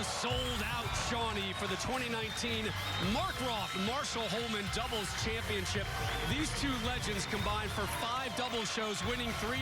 sold out, Shawnee, for the 2019 Roth Holman Doubles Championship. These two legends combined for 5 double shows, winning 3.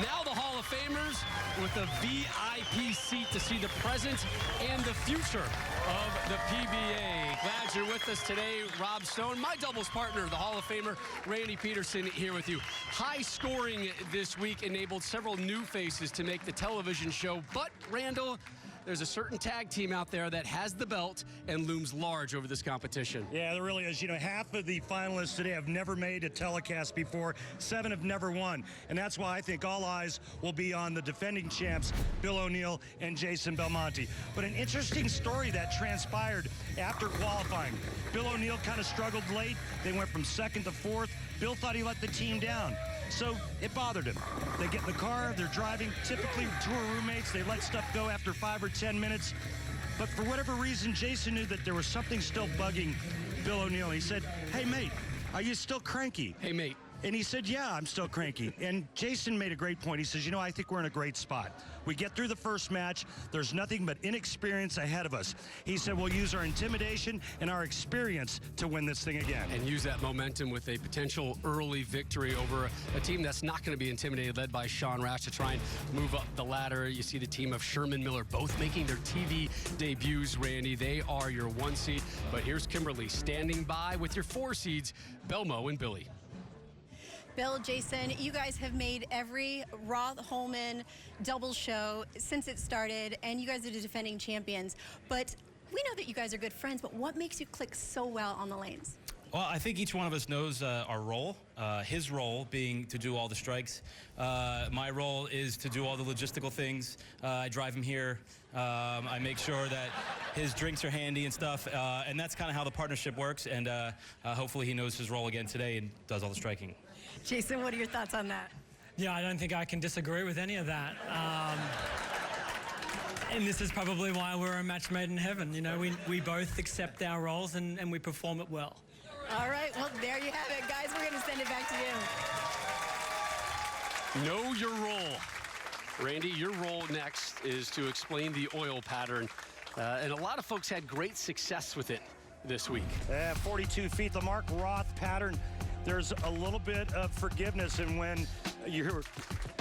Now the Hall of Famers with a VIP seat to see the present and the future of the PBA. Glad you're with us today, Rob Stone. My doubles partner, the Hall of Famer, Randy Peterson, here with you. High scoring this week enabled several new faces to make the television show, but Randall, there's a certain tag team out there that has the belt and looms large over this competition. Yeah, there really is. You know, half of the finalists today have never made a telecast before. 7 have never won. And that's why I think all eyes will be on the defending champs, Bill O'Neill and Jason Belmonte. But an interesting story that transpired after qualifying. Bill O'Neill kind of struggled late. They went from 2nd to 4th. Bill thought he let the team down. So it bothered him. They get in the car, they're driving, typically tour roommates, they let stuff go after 5 or 10 minutes. But for whatever reason, Jason knew that there was something still bugging Bill O'Neill. He said, "Hey, mate, are you still cranky?" Hey, mate. And he said, "Yeah, I'm still cranky." And Jason made a great point. He says, "You know, I think we're in a great spot. We get through the first match. There's nothing but inexperience ahead of us." He said, "We'll use our intimidation and our experience to win this thing again." And use that momentum with a potential early victory over a team that's not going to be intimidated, led by Sean Rash, to try and move up the ladder. You see the team of Sherman Miller both making their TV debuts, Randy. They are your 1 seed. But here's Kimberly standing by with your 4 seeds, Belmo and Billy. Bill, Jason, you guys have made every Roth Holman double show since it started, and you guys are the defending champions. But we know that you guys are good friends, but what makes you click so well on the lanes? Well, I think each one of us knows our role. His role being to do all the strikes. My role is to do all the logistical things. I drive him here. I make sure that his drinks are handy and stuff. And that's kind of how the partnership works. And hopefully he knows his role again today and does all the striking. Jason, what are your thoughts on that? Yeah, I don't think I can disagree with any of that. And this is probably why we're a match made in heaven. You know, we both accept our roles and we perform it well. All right, well, there you have it. Guys, we're going to send it back to you. Know your role. Randy, your role next is to explain the oil pattern. And a lot of folks had great success with it this week. 42 feet, the Roth pattern. There's a little bit of forgiveness, and when you're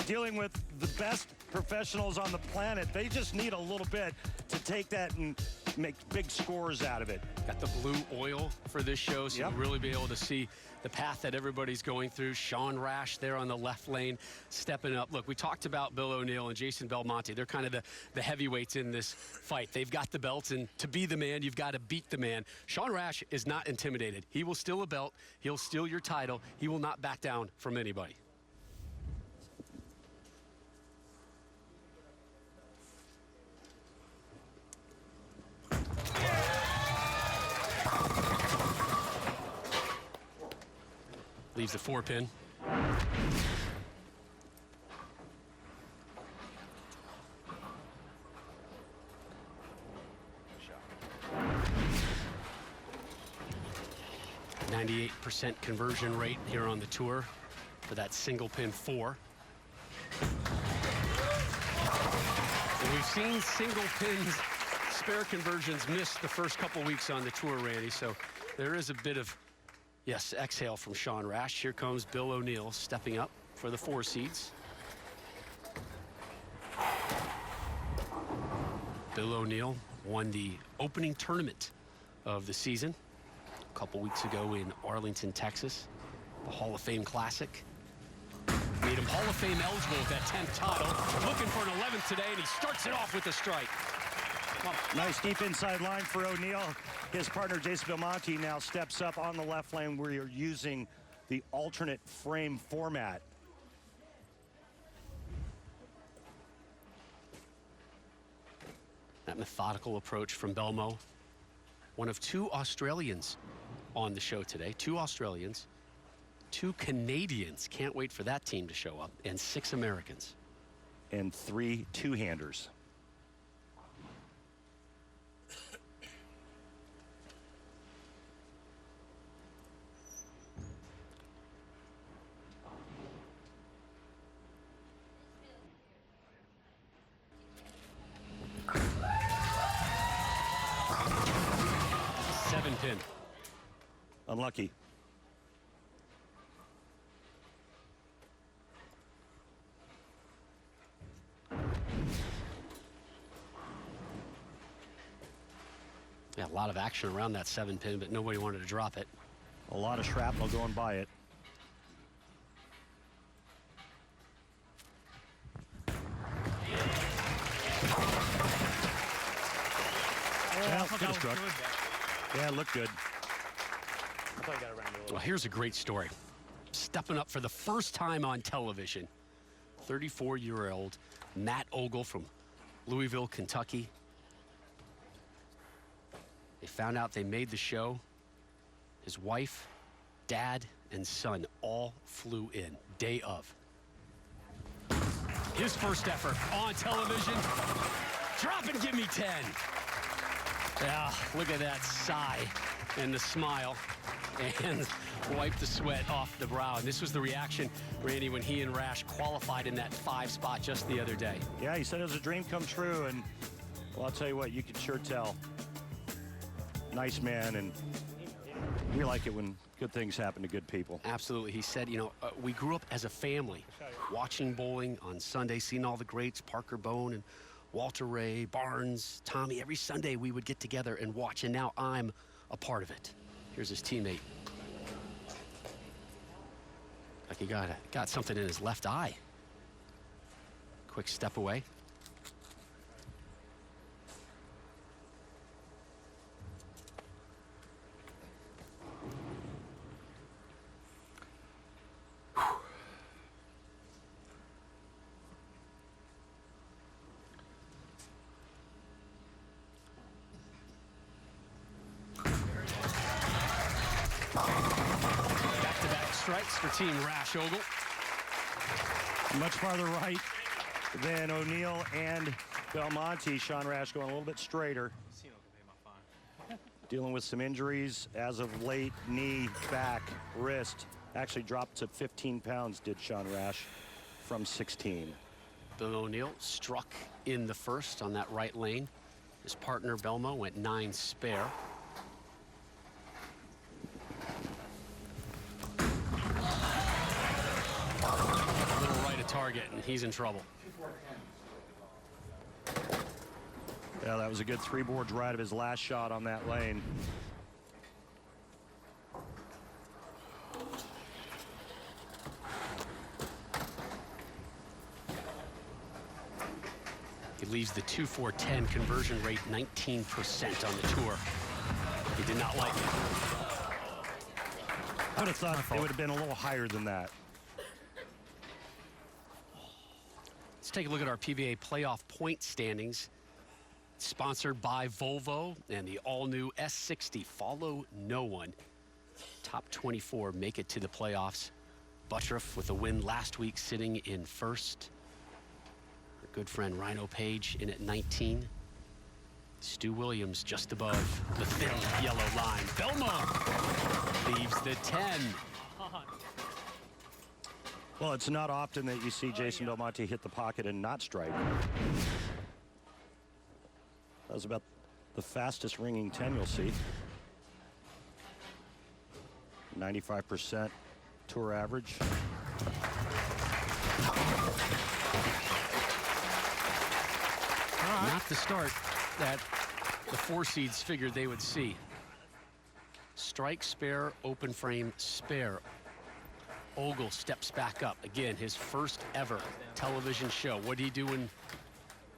dealing with the best professionals on the planet, they just need a little bit to take that and make big scores out of it. Got the blue oil for this show, so you'll really be able to see the path that everybody's going through. Sean Rash there on the left lane, stepping up. Look, we talked about Bill O'Neill and Jason Belmonte. They're kind of the heavyweights in this fight. They've got the belts, and to be the man, you've got to beat the man. Sean Rash is not intimidated. He will steal a belt. He'll steal your title. He will not back down from anybody. Leaves the 4-pin. .98% conversion rate here on the tour for that single pin 4. And we've seen single pins, spare conversions miss the first couple weeks on the tour, Randy, so there is a bit of yes, exhale from Sean Rash. Here comes Bill O'Neill stepping up for the 4 seeds. Bill O'Neill won the opening tournament of the season a couple weeks ago in Arlington, Texas, the Hall of Fame Classic. Made him Hall of Fame eligible with that 10th title. Looking for an 11th today, and he starts it off with a strike. Nice deep inside line for O'Neill. His partner, Jason Belmonte, now steps up on the left lane where you're using the alternate frame format. That methodical approach from Belmo. One of 2 Australians on the show today. 2 Australians, 2 Canadians. Can't wait for that team to show up. And 6 Americans. And 3 two-handers. pin. Unlucky. Yeah, a lot of action around that 7-pin, but nobody wanted to drop it. A lot of shrapnel going by it. Yeah, could have struck. Yeah, it looked good. Well, here's a great story. Stepping up for the first time on television, 34-year-old Matt Ogle from Louisville, Kentucky. They found out they made the show. His wife, dad, and son all flew in day of. His first effort on television. Drop and give me 10. Yeah, look at that sigh and the smile and wipe the sweat off the brow. And this was the reaction, Randy, when he and Rash qualified in that 5 spot just the other day. Yeah, he said it was a dream come true, and well, I'll tell you what, you can sure tell. Nice man, and we like it when good things happen to good people. Absolutely. He said, you know, we grew up as a family, watching bowling on Sunday, seeing all the greats, Parker Bone and Walter Ray, Barnes, Tommy. Every Sunday we would get together and watch, and now I'm a part of it. Here's his teammate. Like he got something in his left eye. Quick step away. Back-to-back strikes for Team Rash Ogle. Much farther right than O'Neal and Belmonte. Sean Rash going a little bit straighter. Dealing with some injuries as of late. Knee, back, wrist. Actually dropped to 15 pounds, did Sean Rash, from 16. Bill O'Neal struck in the first on that right lane. His partner, Belmo, went 9 spare. A little right of target, and he's in trouble. Yeah, that was a good 3-boards right of his last shot on that lane. He leaves the 2-4-10 conversion rate 19% on the tour. He did not like it. I would have thought it would have been a little higher than that. Let's take a look at our PBA playoff point standings. Sponsored by Volvo and the all-new S60. Follow no one. Top 24 make it to the playoffs. Buttriff with a win last week, sitting in first. Our good friend Rhino Page in at 19. Stu Williams just above the thin yellow line. Belmo leaves the 10. Well, it's not often that you see Jason Belmonte hit the pocket and not strike. That was about the fastest ringing 10 you'll see. 95% tour average. Not the start that the 4 seeds figured they would see. Strike, spare, open frame, spare. Ogle steps back up. Again, his first ever television show. What did he do when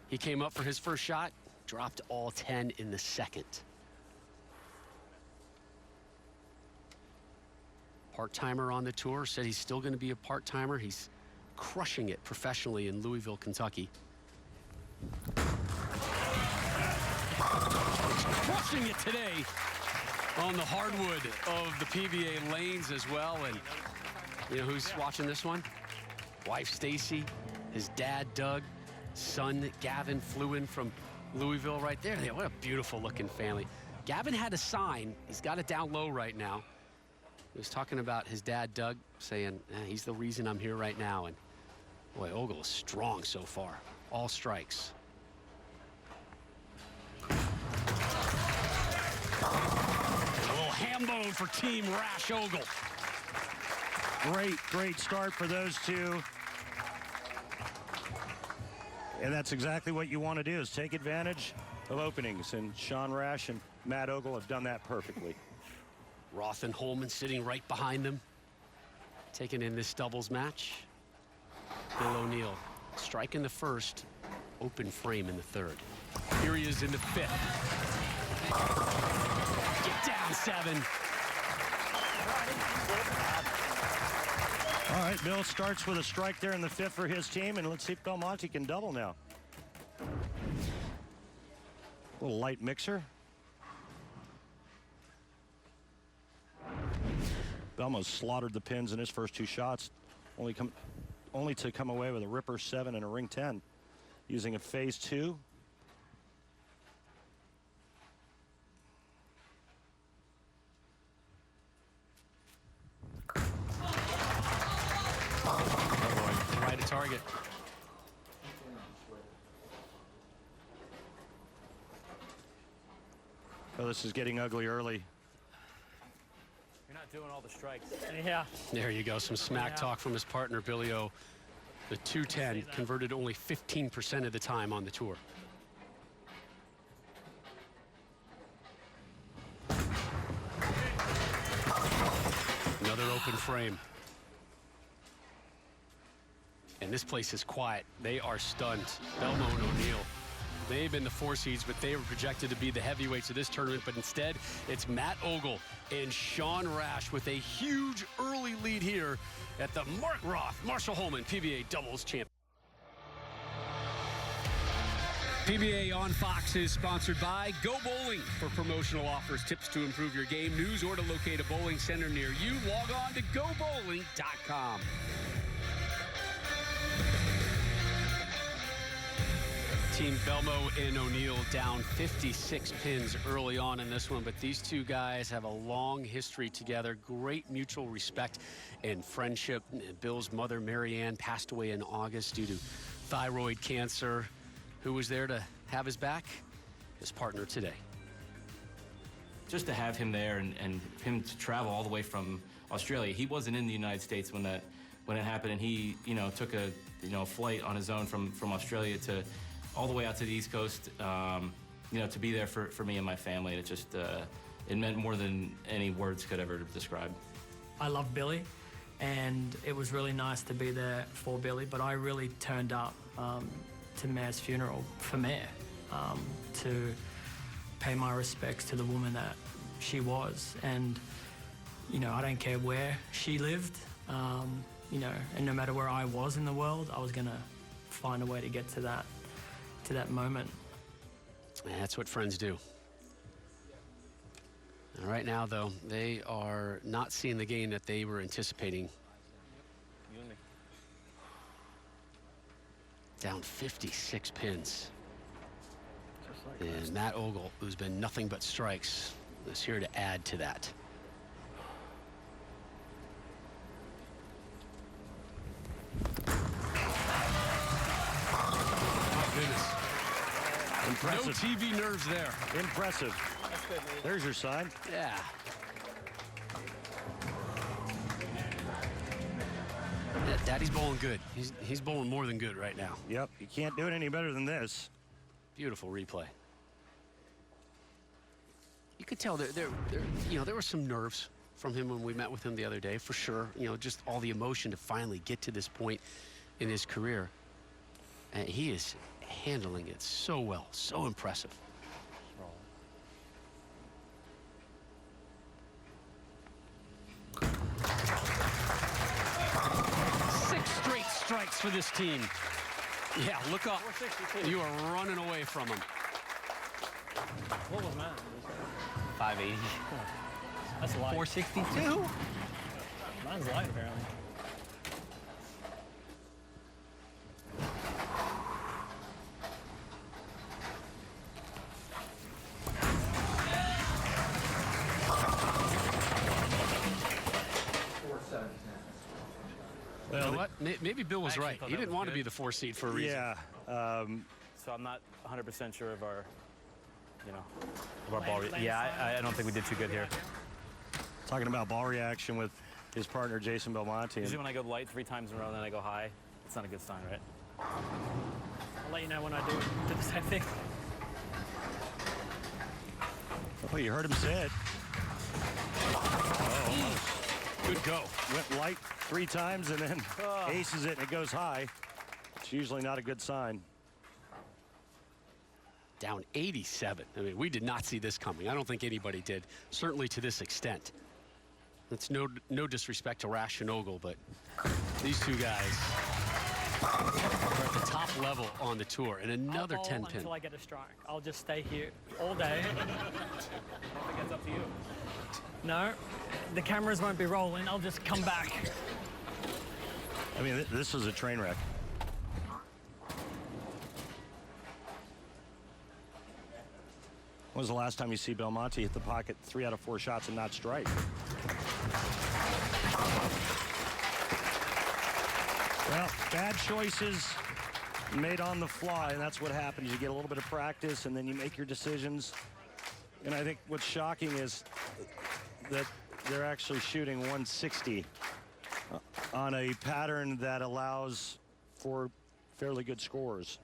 he came up for his first shot? Dropped all 10 in the second. Part-timer on the tour, said he's still going to be a part-timer. He's crushing it professionally in Louisville, Kentucky. Crushing it today on the hardwood of the PBA lanes as well. And you know who's watching this one? Wife Stacy, his dad Doug, son Gavin flew in from Louisville right there. What a beautiful looking family. Gavin had a sign. He's got it down low right now. He was talking about his dad Doug, saying he's the reason I'm here right now. And boy, Ogle is strong so far. All strikes. A little road for Team Rash Ogle. Great start for those two. And that's exactly what you want to do, is take advantage of openings. And Sean Rash and Matt Ogle have done that perfectly. Roth and Holman sitting right behind them, taking in this doubles match. Bill O'Neill striking the first, open frame in the third. Here he is in the fifth. Get down 7. All right, Bill starts with a strike there in the fifth for his team, and let's see if Belmonte can double now. A little light mixer. Belmo slaughtered the pins in his first 2 shots, only to come away with a ripper 7 and a ring 10, using a phase 2. Right to target. Oh, this is getting ugly early. You're not doing all the strikes. Yeah. There you go, some smack talk from his partner, Billy O. The 210 converted only 15% of the time on the tour. Another open frame. And this place is quiet. They are stunned. Belmo and O'Neill. They've been the 4 seeds, but they were projected to be the heavyweights of this tournament. But instead, it's Matt Ogle and Sean Rash with a huge early lead here at the Mark Roth Marshall Holman PBA Doubles Champion. PBA on Fox is sponsored by Go Bowling. For promotional offers, tips to improve your game, news, or to locate a bowling center near you, log on to gobowling.com. Team Belmo and O'Neill down 56 pins early on in this one, but these two guys have a long history together, great mutual respect and friendship. Bill's mother, Marianne, passed away in August due to thyroid cancer. Who was there to have his back? His partner today. Just to have him there and him to travel all the way from Australia. He wasn't in the United States when it happened, and he took a flight on his own from Australia to all the way out to the East Coast, to be there for me and my family. It just, it meant more than any words could ever describe. I love Billy, and it was really nice to be there for Billy, but I really turned up to Mayor's funeral for Mayor, to pay my respects to the woman that she was. And, I don't care where she lived, and no matter where I was in the world, I was gonna find a way to get to that moment. And that's what friends do. And right now, though, they are not seeing the game that they were anticipating. Down 56 pins. And Matt Ogle, who's been nothing but strikes, is here to add to that. Impressive. No TV nerves there. Impressive. There's your sign. Yeah. Daddy's bowling good. He's bowling more than good right now. Yep, you can't do it any better than this. Beautiful replay. You could tell there were some nerves from him when we met with him the other day, for sure. Just all the emotion to finally get to this point in his career. And he is handling it so well, so impressive. Six straight strikes for this team. Yeah, look up. You are running away from him. What was mine? 580. That's light. 462. Mine's light, apparently. You know what? Maybe Bill was right. He didn't want to be the 4 seed for a reason. Yeah. So I'm not 100% sure of our, of our ball. Yeah, I don't think we did too good here. Talking about ball reaction with his partner, Jason Belmonte. Usually when I go light 3 times in a row, then I go high, it's not a good sign, right? I'll let you know when I do the same thing. Oh, you heard him say it. Good go. Went light 3 times and then aces it and it goes high. It's usually not a good sign. Down 87. I mean, we did not see this coming. I don't think anybody did, certainly to this extent. It's no disrespect to Rash and Ogle, but these two guys are at the top level on the tour. And another I'll 10 bowl pin. until I get a strike. I'll just stay here all day. I think that's up to you. No, the cameras won't be rolling. I'll just come back. I mean, this is a train wreck. When was the last time you see Belmonte hit the pocket 3 out of 4 shots and not strike? Well, bad choices made on the fly, and that's what happens. You get a little bit of practice, and then you make your decisions. And I think what's shocking is that they're actually shooting 160 on a pattern that allows for fairly good scores.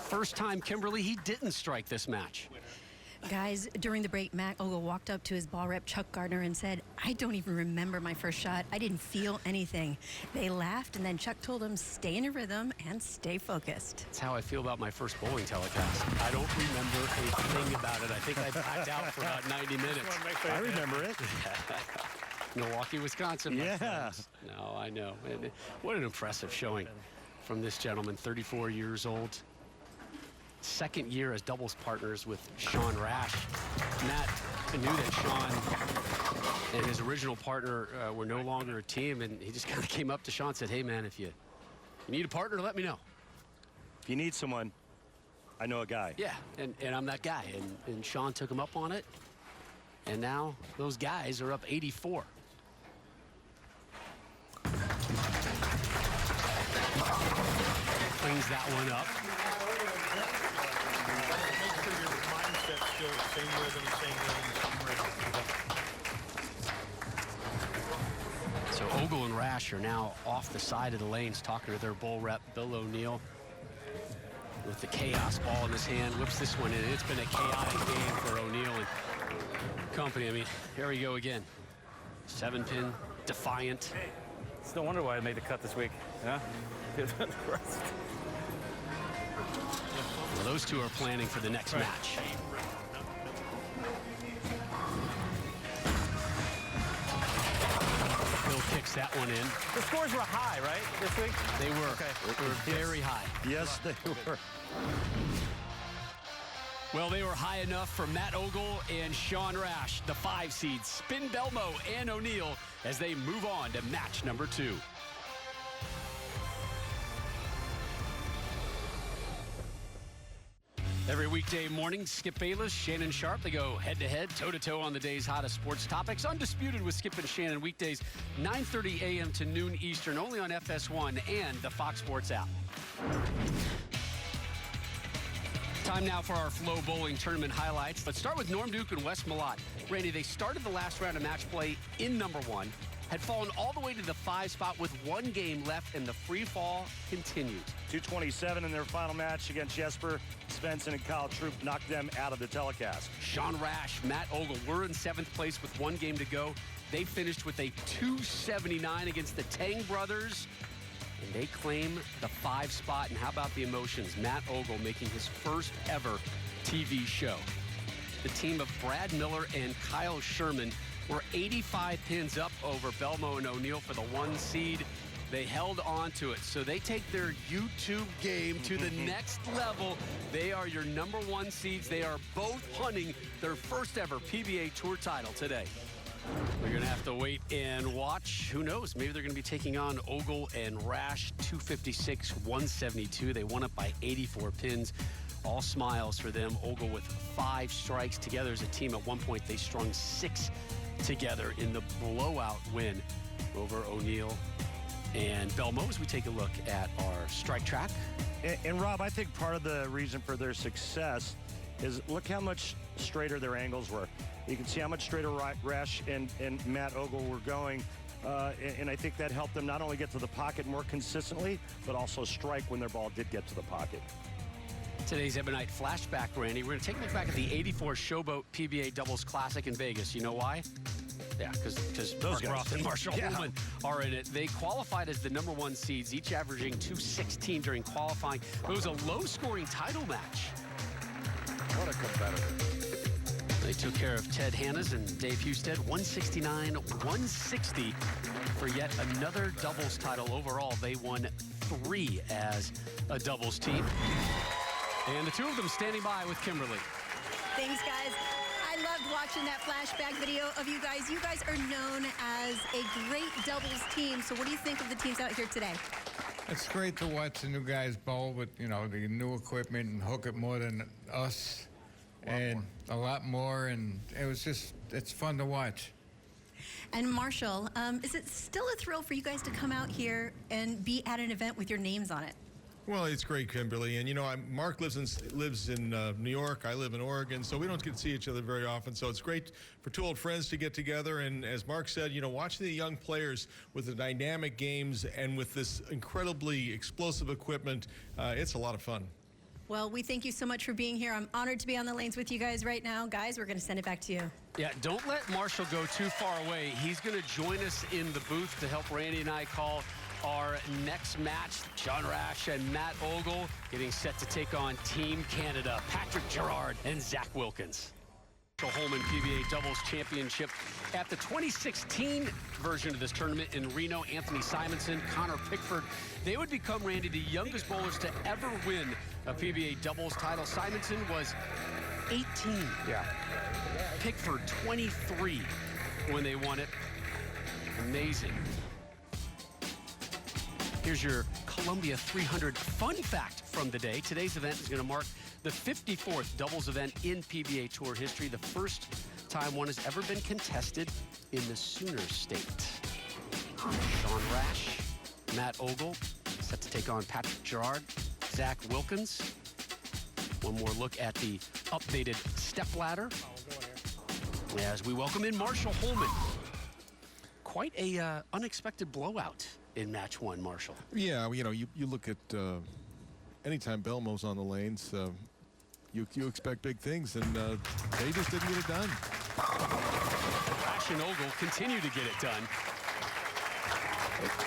First time, Kimberly, he didn't strike this match. Guys, during the break, Matt Ogle walked up to his ball rep, Chuck Gardner, and said, I don't even remember my first shot. I didn't feel anything. They laughed, and then Chuck told him, stay in your rhythm and stay focused. That's how I feel about my first bowling telecast. I don't remember a thing about it. I think I blacked out for about 90 minutes. I remember it. Milwaukee, Wisconsin. my Yeah. friends. No, I know. And what an impressive showing from this gentleman, 34 years old. Second year as doubles partners with Sean Rash. Matt knew that Sean and his original partner were no longer a team, and he just kind of came up to Sean and said, hey, man, if you need a partner, let me know. If you need someone, I know a guy. Yeah, and I'm that guy. And Sean took him up on it, and now those guys are up 84. Cleans that one up. So Ogle and Rash are now off the side of the lanes talking to their bull rep, Bill O'Neill. With the chaos ball in his hand, whips this one in. It's been a chaotic game for O'Neill and company. I mean, here we go again. 7-pin, defiant. It's no wonder why I made the cut this week. Yeah? Well, those two are planning for the next match. Bill kicks that one in. The scores were high, right, this week? They were. Okay. They were very high. Yes, they were. Well, they were high enough for Matt Ogle and Sean Rash, the 5 seeds, spin Belmo and O'Neill as they move on to match number 2. Every weekday morning, Skip Bayless, Shannon Sharp, they go head-to-head, toe-to-toe on the day's hottest sports topics. Undisputed with Skip and Shannon weekdays, 9:30 a.m. to noon Eastern, only on FS1 and the Fox Sports app. Time now for our Flow Bowling Tournament highlights. Let's start with Norm Duke and Wes Malott. Randy, they started the last round of match play in number 1, had fallen all the way to the 5 spot with 1 game left, and the free fall continued. 227 in their final match against Jesper Svensson, and Kyle Troop knocked them out of the telecast. Sean Rash, Matt Ogle were in 7th place with 1 game to go. They finished with a 279 against the Tang brothers, and they claim the 5 spot. And how about the emotions? Matt Ogle making his first ever TV show. The team of Brad Miller and Kyle Sherman were 85 pins up over Belmo and O'Neill for the 1 seed. They held on to it. So they take their YouTube game to the next level. They are your number 1 seeds. They are both hunting their first ever PBA Tour title today. We're going to have to wait and watch. Who knows? Maybe they're going to be taking on Ogle and Rash, 256-172. They won up by 84 pins. All smiles for them. Ogle with 5 strikes together as a team. At one point, they strung 6 together in the blowout win over O'Neill and Belmo as we take a look at our strike track. And Rob, I think part of the reason for their success is look how much straighter their angles were. You can see how much straighter Rash and Matt Ogle were going. And I think that helped them not only get to the pocket more consistently, but also strike when their ball did get to the pocket. Today's Ebonite flashback, Randy. We're going to take a look back at the 84 Showboat PBA Doubles Classic in Vegas. You know why? Yeah, because Mark Roth and Marshall Holman are in it. They qualified as the #1 seeds, each averaging 216 during qualifying. It was a low-scoring title match. What a competitor. They took care of Ted Hannas and Dave Husted, 169-160 for yet another doubles title. Overall, they won 3 as a doubles team. And the two of them standing by with Kimberly. Thanks, guys. I loved watching that flashback video of you guys. You guys are known as a great doubles team. So what do you think of the teams out here today? It's great to watch the new guys bowl with, you know, the new equipment and hook it more than us. A lot more. And it was just, it's fun to watch. And Marshall, is it still a thrill for you guys to come out here and be at an event with your names on it? Well, it's great, Kimberly. And, you know, Mark lives in New York. I live in Oregon, so we don't get to see each other very often. So it's great for two old friends to get together. And as Mark said, you know, watching the young players with the dynamic games and with this incredibly explosive equipment, it's a lot of fun. Well, we thank you so much for being here. I'm honored to be on the lanes with you guys right now. Guys, we're going to send it back to you. Yeah, don't let Marshall go too far away. He's going to join us in the booth to help Randy and I call our next match. John Rash and Matt Ogle getting set to take on Team Canada, Patrick Girard and Zach Wilkins. Holman PBA Doubles Championship. At the 2016 version of this tournament in Reno, Anthony Simonson, Connor Pickford, they would become, Randy, the youngest bowlers to ever win a PBA Doubles title. Simonson was 18. Yeah. Pickford 23 when they won it. Amazing. Here's your Columbia 300 fun fact from the day. Today's event is going to mark the 54th doubles event in PBA Tour history, the first time one has ever been contested in the Sooner State. Sean Rash, Matt Ogle, set to take on Patrick Girard, Zach Wilkins. One more look at the updated stepladder as we welcome in Marshall Holman. Quite a unexpected blowout in match 1, Marshall. Yeah, you know, you look at anytime Belmo's on the lanes, you expect big things, and they just didn't get it done. Rash and Ogle continue to get it done.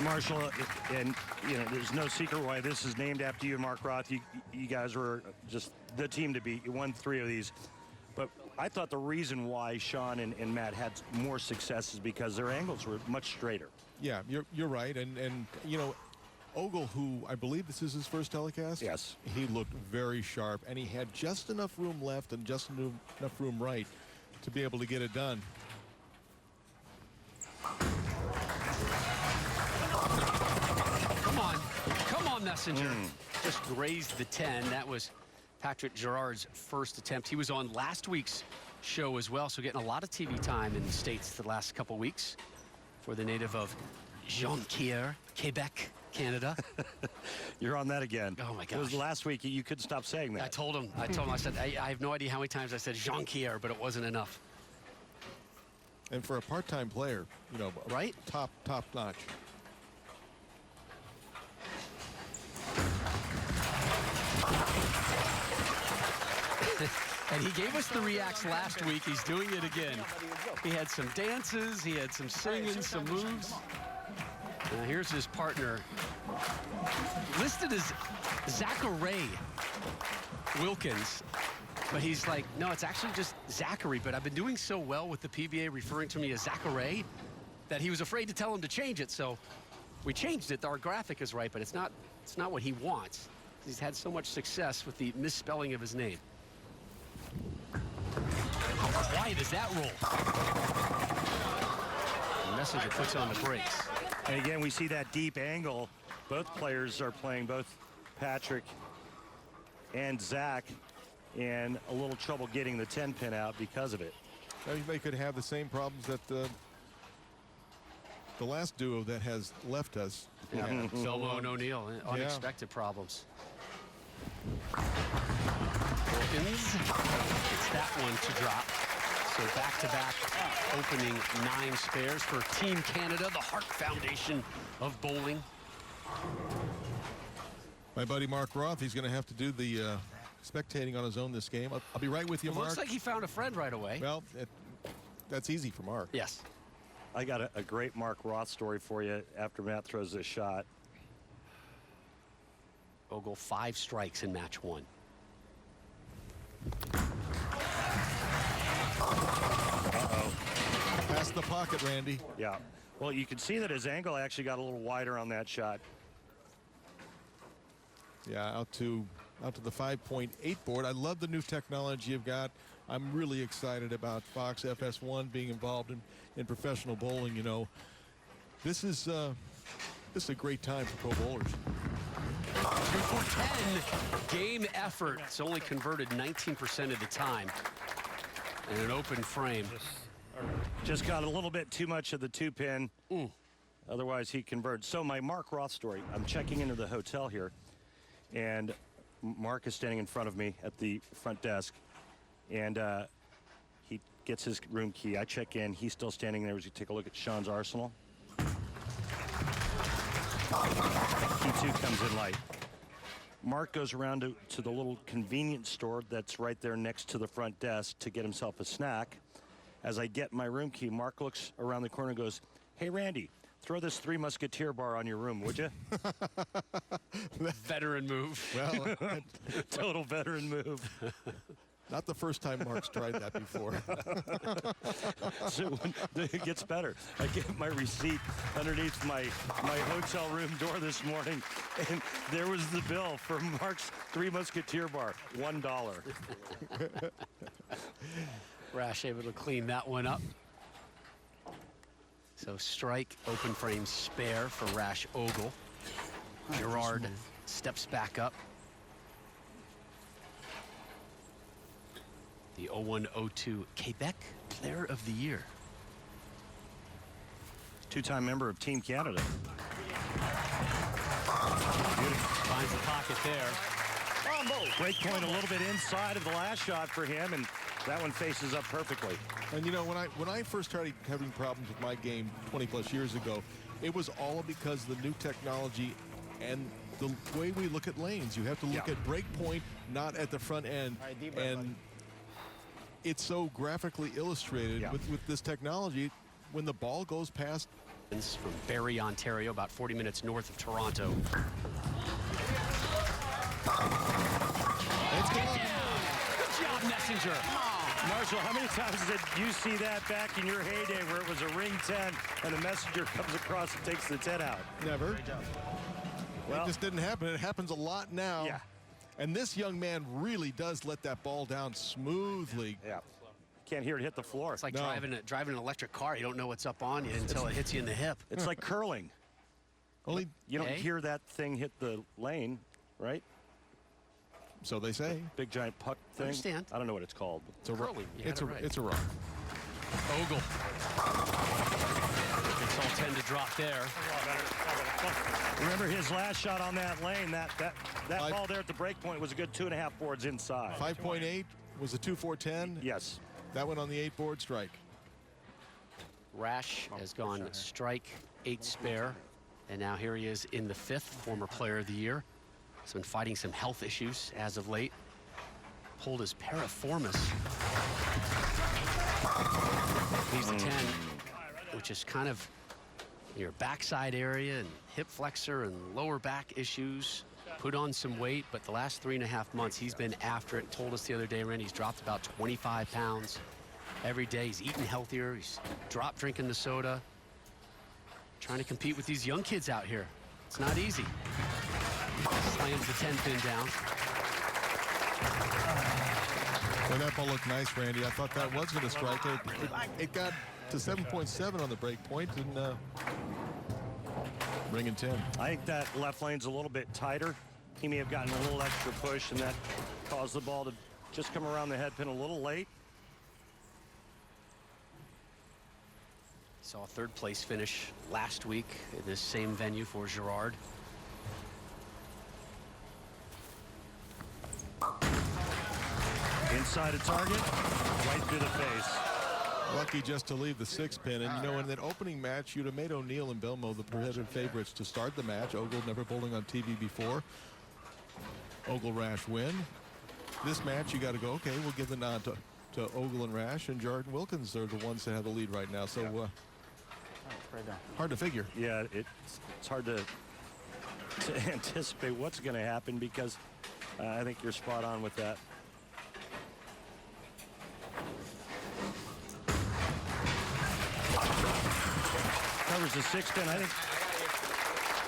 Marshall, and you know, there's no secret why this is named after you and Mark Roth. You guys were just the team to beat. You won 3 of these. But I thought the reason why Sean and Matt had more success is because their angles were much straighter. Yeah, you're right, and you know, Ogle, who I believe this is his first telecast. Yes. He looked very sharp, and he had just enough room left and just enough room right to be able to get it done. Come on, Messenger. Just grazed the 10. That was Patrick Girard's first attempt. He was on last week's show as well, so getting a lot of TV time in the States the last couple weeks for the native of Jonquière, Quebec, Canada. You're on that again. Oh my gosh. It was last week. You couldn't stop saying that. I told him, I said, I have no idea how many times I said Jonquière, but it wasn't enough. And for a part-time player, you know, right? Top notch. And he gave us the reacts last week. He's doing it again. He had some dances, he had some singing, some moves. Here's his partner, listed as Zachary Wilkins, but he's like, no, it's actually just Zachary. But I've been doing so well with the PBA referring to me as Zachary that he was afraid to tell him to change it. So we changed it. Our graphic is right, but it's not what he wants. He's had so much success with the misspelling of his name. How quiet is that roll? The Messenger puts on the brakes. And again, we see that deep angle. Both players are playing, both Patrick and Zach, and a little trouble getting the 10-pin out because of it. I think they could have the same problems that the last duo that has left us. Yeah. Belmo and O'Neill, unexpected problems. Wilkins gets that one to drop. So back-to-back opening 9 spares for Team Canada, the Hart Foundation of bowling. My buddy Mark Roth, he's going to have to do the spectating on his own this game. I'll be right with you, Mark. Looks like he found a friend right away. Well, that's easy for Mark. Yes. I got a great Mark Roth story for you after Matt throws this shot. Ogle 5 strikes in match 1. Pass the pocket, Randy. Yeah. Well, you can see that his angle actually got a little wider on that shot. Yeah, out to the 5.8 board. I love the new technology you've got. I'm really excited about Fox FS1 being involved in professional bowling. You know, this is a great time for pro bowlers. 3 for 10 game effort. It's only converted 19% of the time. And an open frame. Just got a little bit too much of the 2-pin. Otherwise, he converts. So my Mark Roth story, I'm checking into the hotel here, and Mark is standing in front of me at the front desk, and he gets his room key. I check in. He's still standing there as we take a look at Sean's arsenal. Key 2 comes in light. Mark goes around to the little convenience store that's right there next to the front desk to get himself a snack. As I get my room key, Mark looks around the corner and goes, "Hey, Randy, throw this 3 Musketeer bar on your room, would you?" Veteran move. Well, Total veteran move. not the first time Mark's tried that before. So it gets better. I get my receipt underneath my hotel room door this morning, and there was the bill for Mark's 3 Musketeer bar, $1. Rash able to clean that one up. So strike, open frame spare for Rash Ogle. Girard steps back up. The 01-02 Quebec Player of the Year. 2-time member of Team Canada. Finds the pocket there. Break point a little bit inside of the last shot for him, and that one faces up perfectly. And you know, when I first started having problems with my game 20+ years ago, it was all because of the new technology and the way we look at lanes. You have to look at break point, not at the front end. And it's so graphically illustrated with this technology. When the ball goes past. From Barrie, Ontario, about 40 minutes north of Toronto. Good job, Messenger. Marshall, how many times did you see that back in your heyday where it was a ring 10 and the messenger comes across and takes the 10 out? Never. Well, it just didn't happen. It happens a lot now. Yeah. And this young man really does let that ball down smoothly. Yeah. Can't hear it hit the floor. It's like driving an electric car. You don't know what's up on you until it hits you in the hip. It's like curling. Only you don't hear that thing hit the lane, right? So they say. Big giant puck thing. Understand. I don't know what it's called. It's a curling. It's a rock. Ogle. It's all 10 to drop there. Remember his last shot on that lane, that ball there at the break point was a good 2.5 boards inside. 5.8 was a 2-4-10. Yes. That went on the 8-board strike. Rash has gone strike, 8 spare, and now here he is in the 5th, former Player of the Year. He's been fighting some health issues as of late. Pulled his piriformis. He's the 10, which is kind of your backside area and hip flexor and lower back issues. Put on some weight, but the last 3.5 months he's been after it. Told us the other day, Randy, he's dropped about 25 pounds every day. He's eating healthier. He's dropped drinking the soda. Trying to compete with these young kids out here. It's not easy. Slams the 10-pin down. Well, that ball looked nice, Randy. I thought that was going to strike. It got to 7.7 on the break point, and bringing 10. I think that left lane's a little bit tighter. He may have gotten a little extra push, and that caused the ball to just come around the head pin a little late. Saw a third place finish last week in this same venue for Girard. Inside a target, right through the face. Lucky just to leave the 6 pin. And, you know, in that opening match, you'd have made O'Neill and Belmo the prohibitive favorites to start the match. Ogle never bowling on TV before. Ogle, Rash win. This match, you got to go, okay, we'll give the nod to Ogle and Rash, and Girard and Wilkins are the ones that have the lead right now. So hard to figure. Yeah, it's hard to anticipate what's going to happen, because I think you're spot on with that. Covers the 6 pin. I think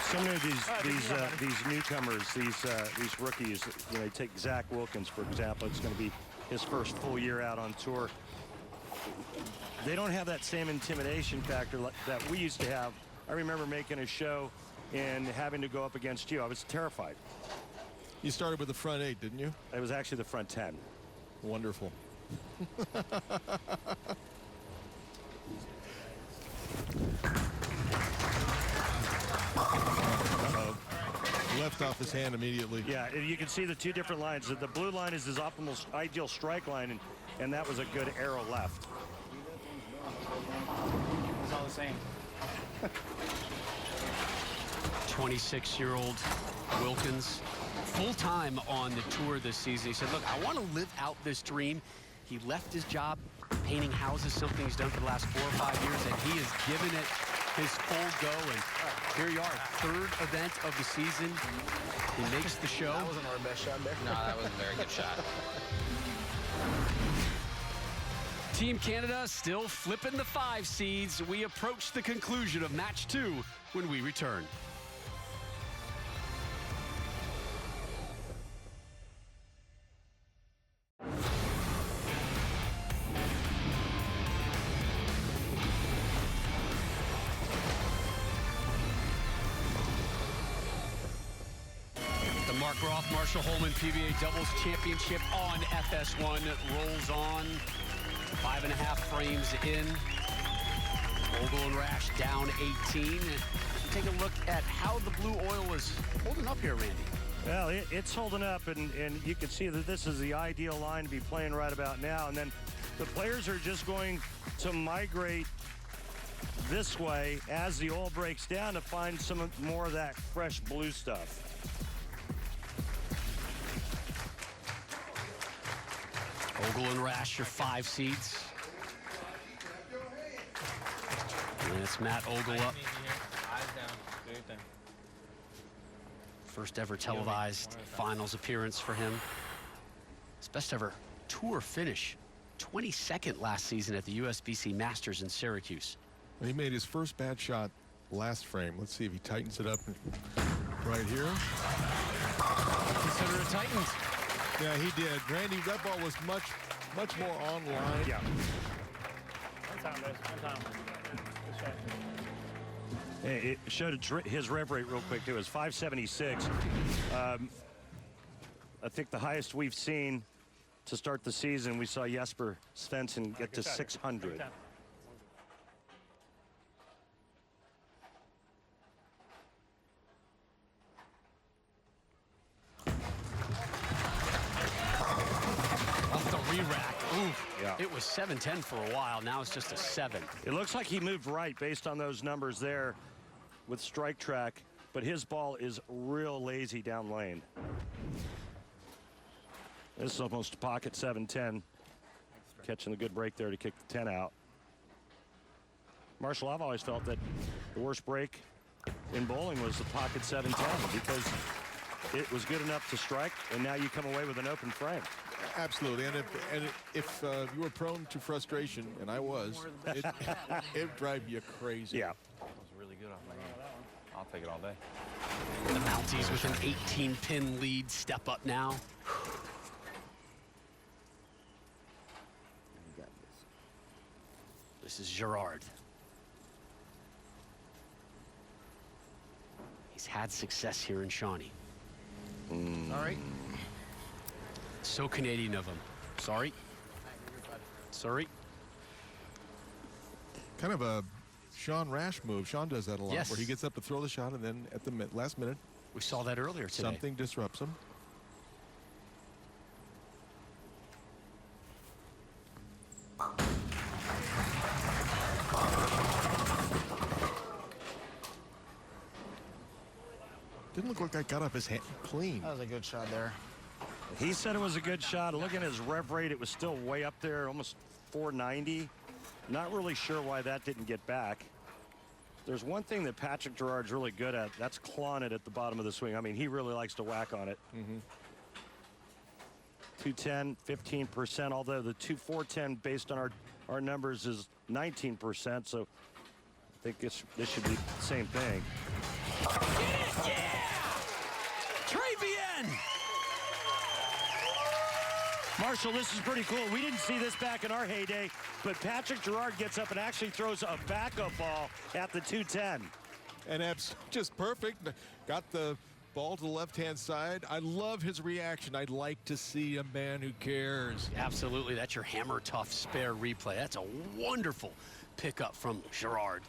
so many of these newcomers, these rookies, you know, take Zach Wilkins, for example. It's going to be his first full year out on tour. They don't have that same intimidation factor that we used to have. I remember making a show and having to go up against you. I was terrified. You started with the front 8, didn't you? It was actually the front 10. Wonderful. Left off his hand immediately. Yeah, you can see the 2 different lines. The blue line is his optimal, ideal strike line, and that was a good arrow left. It's all the same. 26-year-old Wilkins, full-time on the tour this season. He said, look, I want to live out this dream. He left his job painting houses, something he's done for the last 4 or 5 years, and he has given it his full go. And here you are, 3rd event of the season. He makes the show. That wasn't our best shot there. No, that was a very good shot. Team Canada still flipping the 5 seeds. We approach the conclusion of match 2 when we return. Mark Roth, Marshall Holman PBA Doubles Championship on FS1 rolls on. 5.5 frames in. Ogle and Rash down 18. Take a look at how the blue oil is holding up here, Randy. Well, it's holding up, and you can see that this is the ideal line to be playing right about now. And then the players are just going to migrate this way as the oil breaks down to find some more of that fresh blue stuff. Ogle and Rash, your 5 seeds. And it's Matt Ogle up. First ever televised finals appearance for him. His best ever tour finish. 22nd last season at the USBC Masters in Syracuse. He made his first bad shot last frame. Let's see if he tightens it up right here. Consider it tightened. Yeah, he did. Randy, that ball was much more online. Yeah. One time, guys. One time. It showed his rev rate real quick, too. It was 576. I think the highest we've seen to start the season, we saw Jesper Svensson get to 600. Yeah. It was 7-10 for a while. Now it's just a 7. It looks like he moved right based on those numbers there with strike track, but his ball is real lazy down lane. This is almost a pocket 7-10. Catching the good break there to kick the 10 out. Marshall, I've always felt that the worst break in bowling was the pocket 7-10 because it was good enough to strike, and now you come away with an open frame. Absolutely, and if you were prone to frustration, and I was, it drive you crazy. Yeah. That was really good off my hand. I'll take it all day. The Mounties with an 18-pin lead step up now. This is Girard. He's had success here in Shawnee. All right. So Canadian of him. Sorry. Sorry. Kind of a Sean Rash move. Sean does that a lot, Yes. where he gets up to throw the shot, and then at the last minute, We saw that earlier today. something disrupts him. Didn't look like I got off his hand clean. That was a good shot there. He said it was a good shot. Looking at his rev rate, it was still way up there, almost 490. Not really sure why that didn't get back. There's one thing that Patrick Girard's really good at. That's clawing it at the bottom of the swing. I mean, he really likes to whack on it. 210, 15%, although the 410 based on our numbers is 19%. So I think this should be the same thing. Get it! Yeah! Trevian! Marshall, this is pretty cool. We didn't see this back in our heyday, but Patrick Girard gets up and actually throws a backup ball at the 210. And that's just perfect. Got the ball to the left-hand side. I love his reaction. I'd like to see a man who cares. Absolutely. That's your hammer tough spare replay. That's a wonderful pickup from Girard.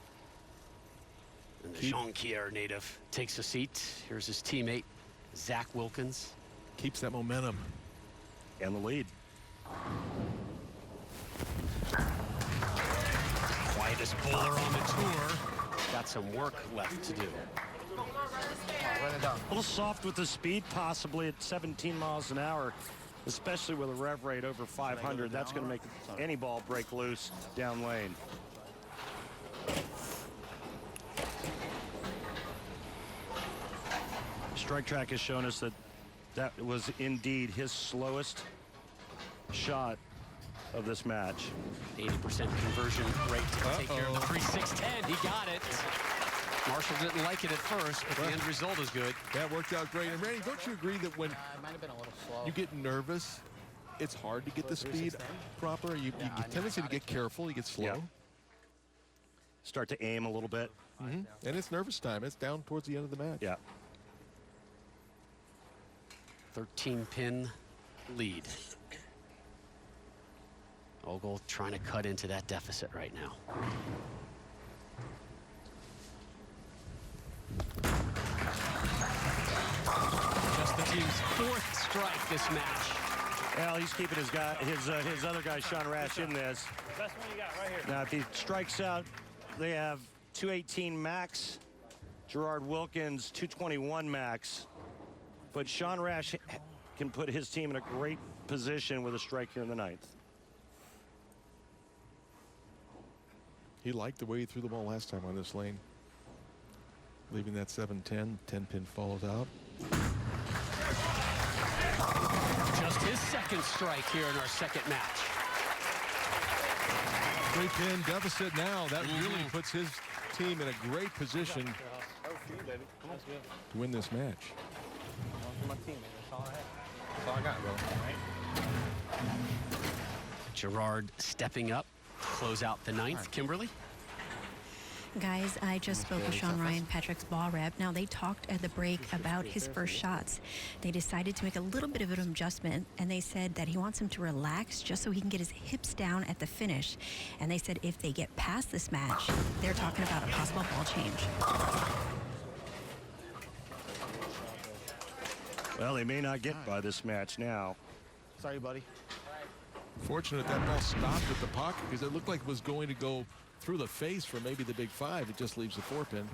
And the Jonquière native takes a seat. Here's his teammate, Zach Wilkins. Keeps that momentum. And the lead. Quietest bowler on the tour. Got some work left to do. Run it down. A little soft with the speed, possibly at 17 miles an hour, especially with a rev rate over 500. That's going to make any ball break loose down lane. Strike Track has shown us that that was indeed his slowest shot of this match. 80% conversion rate to take care of the 3-6-10. He got it. Marshall didn't like it at first, but the end result is good. That worked out great. And Randy, don't you agree that when It might have been a little slow. you get nervous, it's hard to get the speed proper? You get a tendency to get careful. You get slow. Yeah. Start to aim a little bit. And it's nervous time. It's down towards the end of the match. Yeah. 13-pin lead. Ogle trying to cut into that deficit right now. Just the team's fourth strike this match. Well, he's keeping his other guy, Sean Rash, in this. Best one you got right here. Now, if he strikes out, they have 218 max. Girard Wilkins, 221 max. But Sean Rash can put his team in a great position with a strike here in the ninth. He liked the way he threw the ball last time on this lane. Leaving that 7-10. 10-pin follows out. Just his second strike here in our second match. 3-pin deficit now. That really puts his team in a great position to win this match. My team, that's all I have. That's all I got, bro. Girard stepping up, close out the ninth. Kimberly? Guys, I just spoke with Sean Ryan, Patrick's ball rep. Now, they talked at the break about his first shots. They decided to make a little bit of an adjustment, and they said that he wants him to relax just so he can get his hips down at the finish. And they said if they get past this match, they're talking about a possible ball change. Well, they may not get by this match now. Sorry, buddy. Fortunate that ball stopped at the pocket because it looked like it was going to go through the face for maybe the big 5. It just leaves the 4-pin.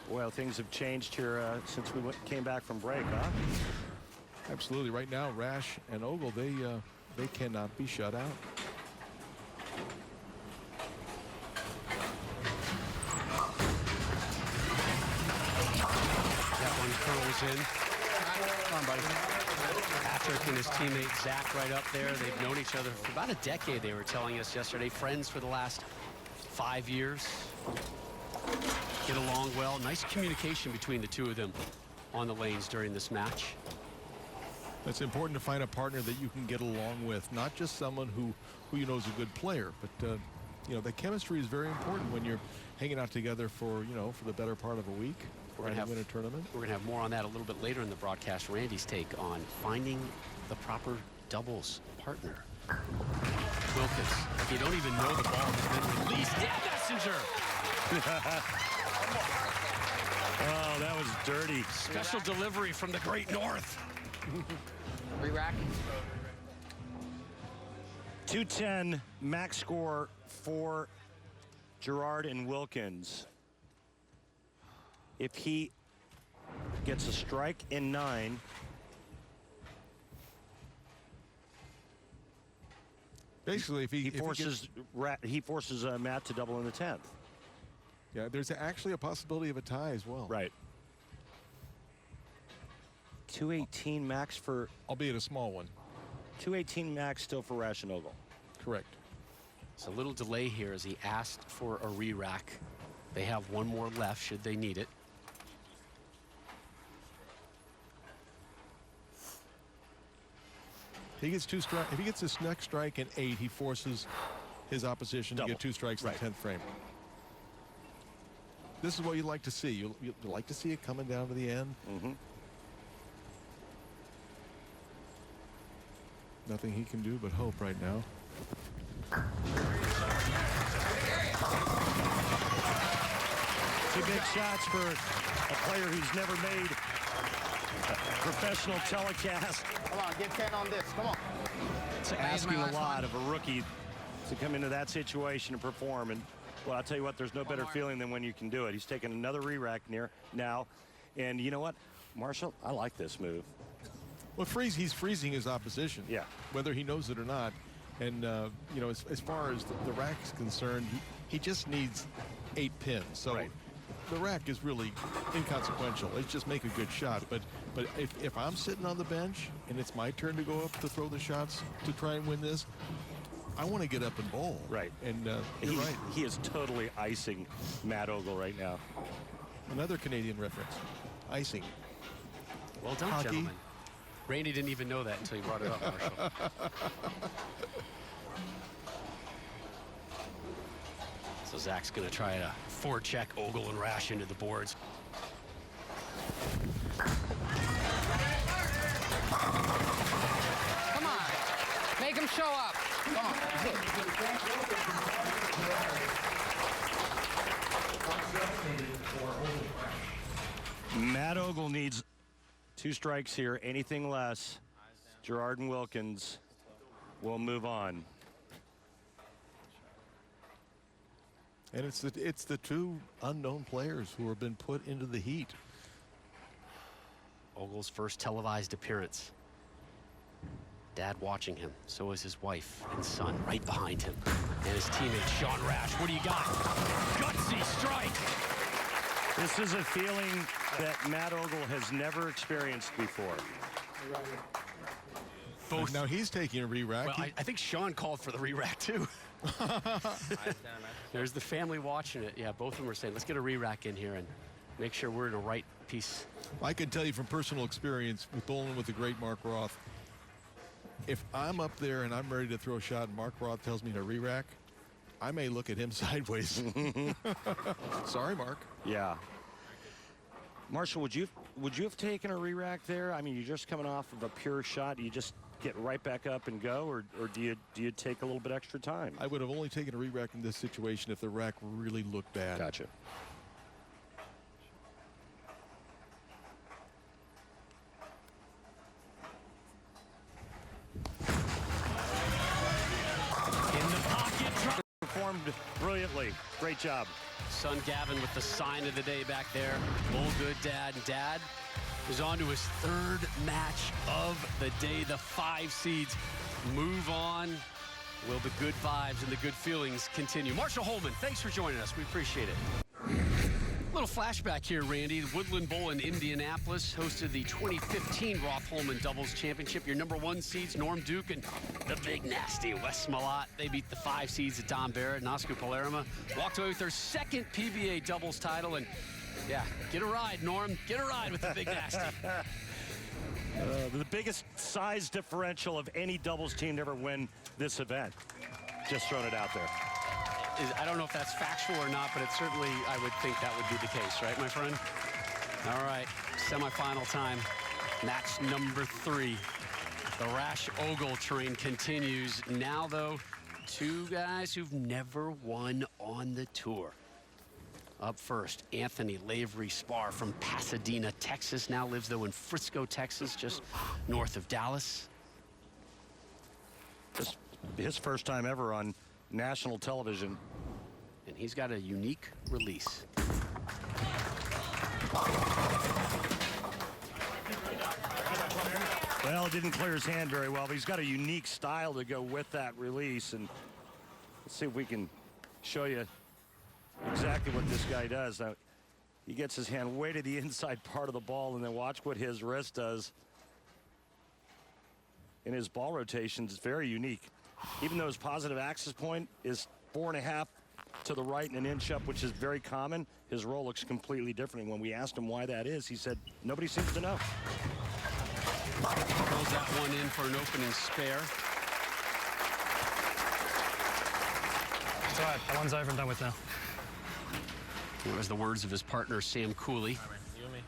Well, things have changed here since we came back from break, huh? Absolutely. Right now, Rash and Ogle, they cannot be shut out. That one curls in. Come on, buddy. Patrick and his teammate Zach right up there. They've known each other for about a decade, they were telling us yesterday. Friends for the last 5 years. Get along well. Nice communication between the two of them on the lanes during this match. It's important to find a partner that you can get along with, not just someone who you know is a good player, but you know, the chemistry is very important when you're hanging out together for the better part of a week. We're going to win a tournament. We're going to have more on that a little bit later in the broadcast. Randy's take on finding the proper doubles partner. Wilkins, you don't even know the ball has been released. Yeah, Messenger Oh, that was dirty. Special delivery from the Great North. Re-rack. 210 max score for Girard and Wilkins. If he gets a strike in 9, Basically, if he forces Matt to double in the 10th. Yeah, there's actually a possibility of a tie as well. Right. 218 max for, Albeit a small one. 218 max still for Rash and Ogle. Correct. It's a little delay here as he asked for a re-rack. They have one more left should they need it. He gets two strike. If he gets his next strike in 8, he forces his opposition to get 2 strikes in the 10th frame. This is what you'd like to see. You like to see it coming down to the end. Mm-hmm. Nothing he can do but hope right now. Two big shots for a player who's never made a professional telecast. Come on, get 10 on this. Come on. It's asking a lot of a rookie to come into that situation and perform. And well, I'll tell you what, there's no better feeling than when you can do it. He's taking another re-rack now. And you know what, Marshall, I like this move. Well, he's freezing his opposition. Yeah. Whether he knows it or not. And, you know, as far as the rack is concerned, he just needs 8 pins. So the rack is really inconsequential. It's just make a good shot. But if I'm sitting on the bench and it's my turn to go up to throw the shots to try and win this, I want to get up and bowl. Right. And you're right. He is totally icing Matt Ogle right now. Another Canadian reference. Icing. Well done, Hockey. gentlemen. Randy didn't even know that until you brought it up, Marshall. So Zach's going to try to forecheck Ogle and Rash into the boards. Come on. Make him show up. Come on. Matt Ogle needs 2 strikes here. Anything less, Girard and Wilkins will move on. And it's the 2 unknown players who have been put into the heat. Ogle's first televised appearance. Dad watching him. So is his wife and son right behind him. And his teammate, Sean Rash. What do you got? Gutsy strike. This is a feeling that Matt Ogle has never experienced before. Both. Now he's taking a re-rack. Well, I think Sean called for the re-rack, too. There's the family watching it. Yeah, both of them are saying, let's get a re-rack in here and make sure we're in the right piece. I can tell you from personal experience with bowling with the great Mark Roth, if I'm up there and I'm ready to throw a shot and Mark Roth tells me to re-rack, I may look at him sideways. Sorry, Mark. Yeah. Marshall, would you have taken a re-rack there? I mean, you're just coming off of a pure shot. Do you just get right back up and go, or do you take a little bit extra time? I would have only taken a re-rack in this situation if the rack really looked bad. Gotcha. In the pocket. Performed brilliantly. Great job. Son Gavin with the sign of the day back there. Bowl good, Dad. Dad is on to his 3rd match of the day. The 5 seeds move on. Will the good vibes and the good feelings continue? Marshall Holman, thanks for joining us. We appreciate it. Little flashback here, Randy. The Woodland Bowl in Indianapolis hosted the 2015 Roth Holman Doubles Championship. Your #1 seeds, Norm Duke and the big nasty Wes Smollett. They beat the 5 seeds at Don Barrett and Oscar Palermo. Walked away with their 2nd PBA doubles title. And yeah, get a ride, Norm. Get a ride with the big nasty. The biggest size differential of any doubles team to ever win this event. Just throwing it out there. I don't know if that's factual or not, but it certainly, I would think that would be the case, right, my friend? All right, semifinal time, match number 3. The Rash Ogle train continues. Now, though, 2 guys who've never won on the tour. Up first, Anthony Lavery Spar from Pasadena, Texas. Now lives, though, in Frisco, Texas, just north of Dallas. This his first time ever on national television. And he's got a unique release. Well, it didn't clear his hand very well, but he's got a unique style to go with that release. And let's see if we can show you exactly what this guy does. Now, he gets his hand way to the inside part of the ball, and then watch what his wrist does. In his ball rotations, it's very unique. Even though his positive axis point is 4.5 to the right and an inch up, which is very common, his roll looks completely different. And when we asked him why that is, he said, nobody seems to know. Throws that one in for an opening spare. It's all right. That one's over and done with now. It was the words of his partner, Sam Cooley. All right, you and me.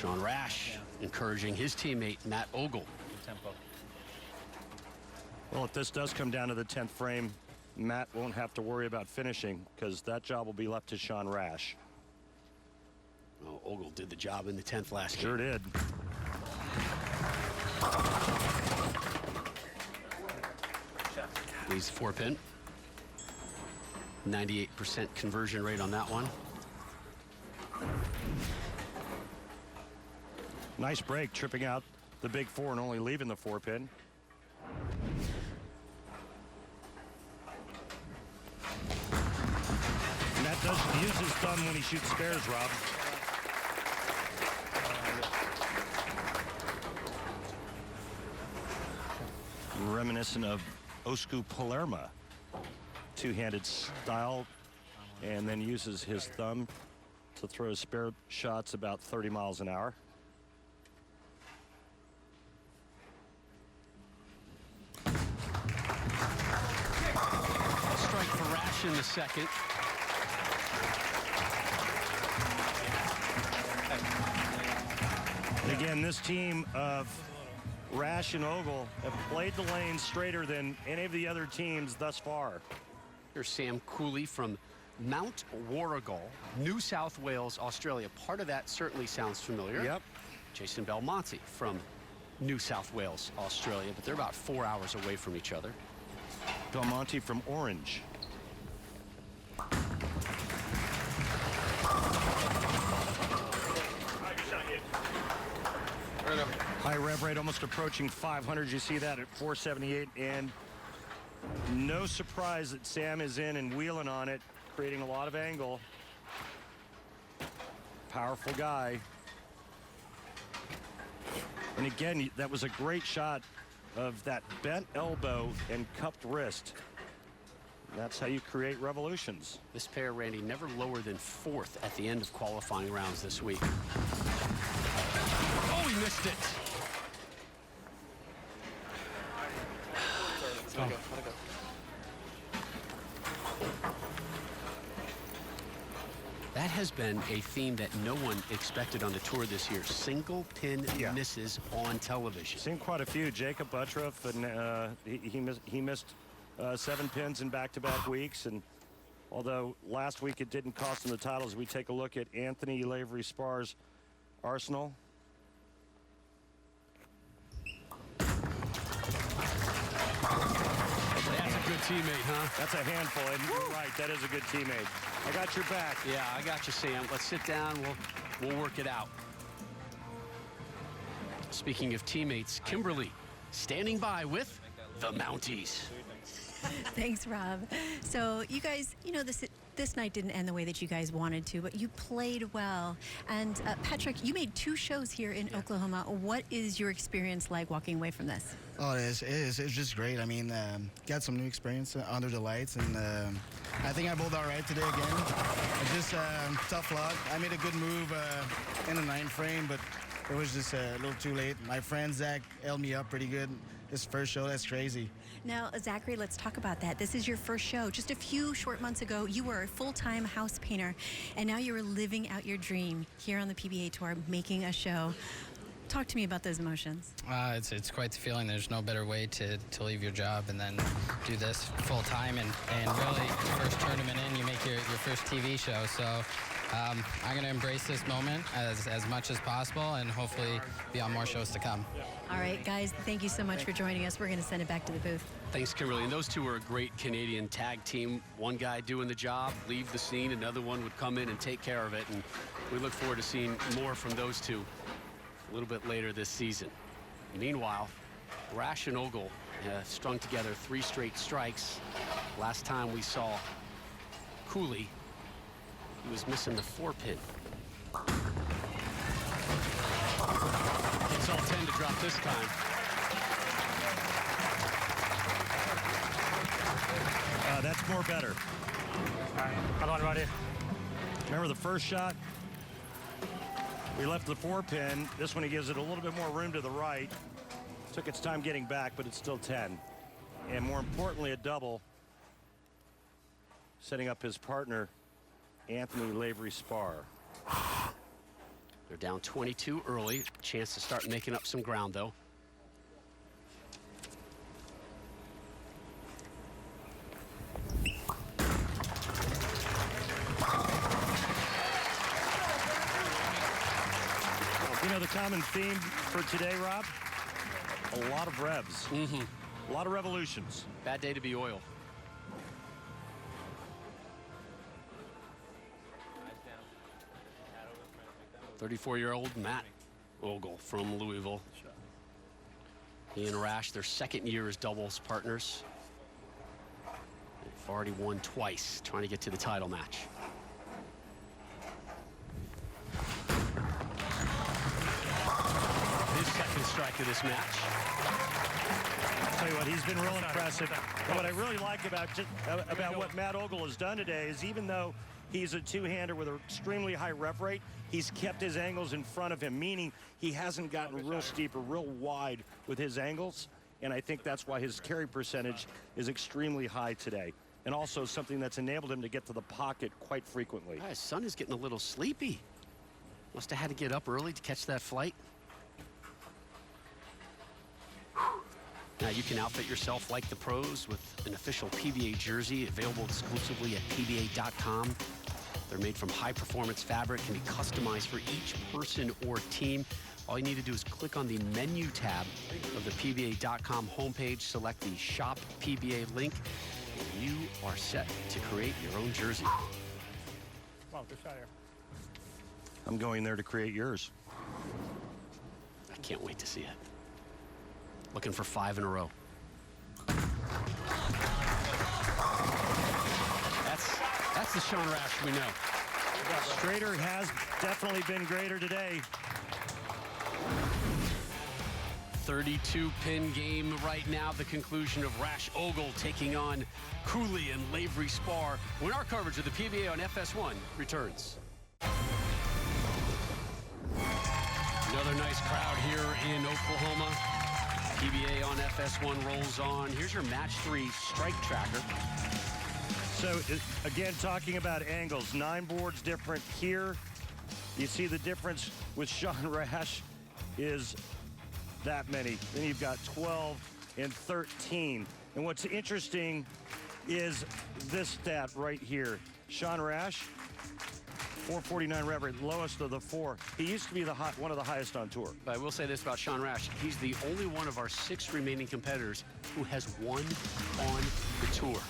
Sean Rash encouraging his teammate, Matt Ogle. Good tempo. Well, if this does come down to the 10th frame, Matt won't have to worry about finishing because that job will be left to Sean Rash. Oh, Ogle did the job in the 10th last game. Sure did. Leads the 4-pin. 98% conversion rate on that one. Nice break, tripping out the big 4 and only leaving the 4-pin. And that does use his thumb when he shoots spares, Rob. Reminiscent of Osku Palermo. Two-handed style, and then uses his thumb to throw spare shots about 30 miles an hour. Strike for Rash in the second. And again, this team of Rash and Ogle have played the lane straighter than any of the other teams thus far. Here's Sam Cooley from Mount Warrigal, New South Wales, Australia. Part of that certainly sounds familiar. Yep. Jason Belmonte from New South Wales, Australia, but they're about 4 hours away from each other. Belmonte from Orange. High rev rate, almost approaching 500. You see that at 478, and no surprise that Sam is in and wheeling on it, creating a lot of angle. Powerful guy. And again, that was a great shot of that bent elbow and cupped wrist. That's how you create revolutions. This pair, Randy, never lower than 4th at the end of qualifying rounds this week. Oh, he missed it. That has been a theme that no one expected on the tour this year. Single pin misses on television. Seen quite a few. Jacob Buttroff, and he missed 7 pins in back-to-back weeks. And although last week it didn't cost him the titles, we take a look at Anthony Lavery Spar's arsenal. That's a good teammate, huh? That's a handful, and you're right, that is a good teammate. I got your back. Yeah, I got you, Sam. Let's sit down. We'll work it out. Speaking of teammates, Kimberly standing by with the Mounties. Thanks, Rob. So you guys, you know, this night didn't end the way that you guys wanted to, but you played well. And Patrick, you made 2 shows here in Oklahoma. What is your experience like walking away from this? Oh, it is. It's just great. I mean, got some new experience under the lights, and I think I bowled all right today again. It's just tough luck. I made a good move in the 9th frame, but it was just a little too late. My friend Zach held me up pretty good. His first show, that's crazy. Now, Zachary, let's talk about that. This is your first show. Just a few short months ago, you were a full-time house painter, and now you're living out your dream here on the PBA Tour, making a show. Talk to me about those emotions. It's quite the feeling. There's no better way to leave your job and then do this full time. And really, first tournament in, you make your first TV show. So I'm going to embrace this moment as much as possible and hopefully be on more shows to come. All right, guys, thank you so much for joining us. We're going to send it back to the booth. Thanks, Kimberly. And those two were a great Canadian tag team. One guy doing the job, leave the scene. Another one would come in and take care of it. And we look forward to seeing more from those two a little bit later this season. Meanwhile, Rash and Ogle strung together 3 straight strikes. Last time we saw Cooley, he was missing the 4-pin. It's all 10 to drop this time. That's more better. All right, hold on, buddy. Remember the first shot? We left the 4-pin. This one, he gives it a little bit more room to the right. Took its time getting back, but it's still 10. And more importantly, a double. Setting up his partner, Anthony Lavery-Spar. They're down 22 early. Chance to start making up some ground, though. You know the common theme for today, Rob? A lot of revs. A lot of revolutions. Bad day to be oil. .34-year-old Matt Ogle from Louisville. He and Rash, their second year as doubles partners. They've already won twice, trying to get to the title match. His second strike of this match. I'll tell you what, he's been real impressive. And what I really like about what Matt Ogle has done today is even though he's a two-hander with an extremely high rev rate, he's kept his angles in front of him, meaning he hasn't gotten real steep or real wide with his angles. And I think that's why his carry percentage is extremely high today. And also something that's enabled him to get to the pocket quite frequently. His son is getting a little sleepy. Must have had to get up early to catch that flight. Now you can outfit yourself like the pros with an official PBA jersey available exclusively at PBA.com. They're made from high-performance fabric, can be customized for each person or team. All you need to do is click on the menu tab of the PBA.com homepage, select the Shop PBA link, and you are set to create your own jersey. Wow, good shot here. I'm going there to create yours. I can't wait to see it. Looking for 5 in a row. That's the Sean Rash we know. Straighter has definitely been greater today. 32-pin game right now. The conclusion of Rash Ogle taking on Cooley and Lavery-Spar when our coverage of the PBA on FS1 returns. Another nice crowd here in Oklahoma. PBA on FS1 rolls on. Here's your match 3 strike tracker. So again, talking about angles, 9 boards different here. You see the difference with Sean Rash is that many. Then you've got 12 and 13. And what's interesting is this stat right here. Sean Rash, 449 rev rate, lowest of the 4. He used to be one of the highest on tour. But I will say this about Sean Rash. He's the only one of our 6 remaining competitors who has won on the tour.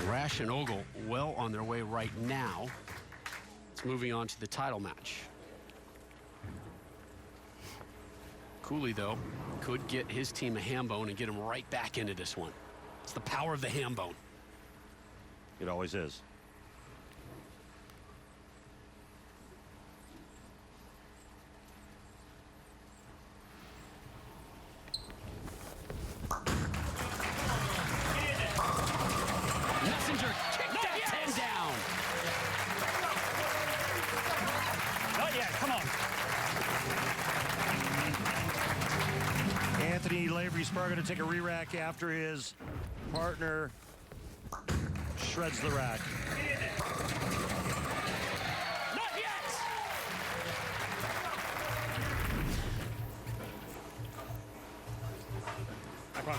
Rash and Ogle well on their way right now. It's moving on to the title match. Cooley, though, could get his team a ham bone and get him right back into this one. It's the power of the ham bone. It always is. Messenger kicked that 10 down. Not yet, come on. Anthony Lavery-Spar going to take a re-rack after his partner shreds the rack. Not yet. So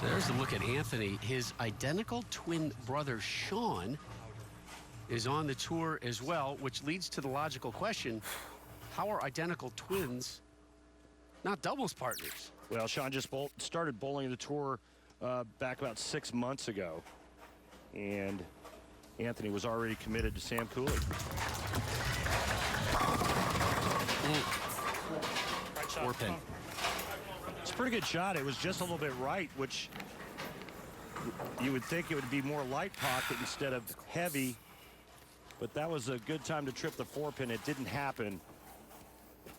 there's a look at Anthony. His identical twin brother, Sean, is on the tour as well, which leads to the logical question, how are identical twins not doubles partners? Well, Sean just started bowling the tour back about 6 months ago. And Anthony was already committed to Sam Cooley. Four pin. It's a pretty good shot. It was just a little bit right, which you would think it would be more light pocket instead of heavy. But that was a good time to trip the 4-pin. It didn't happen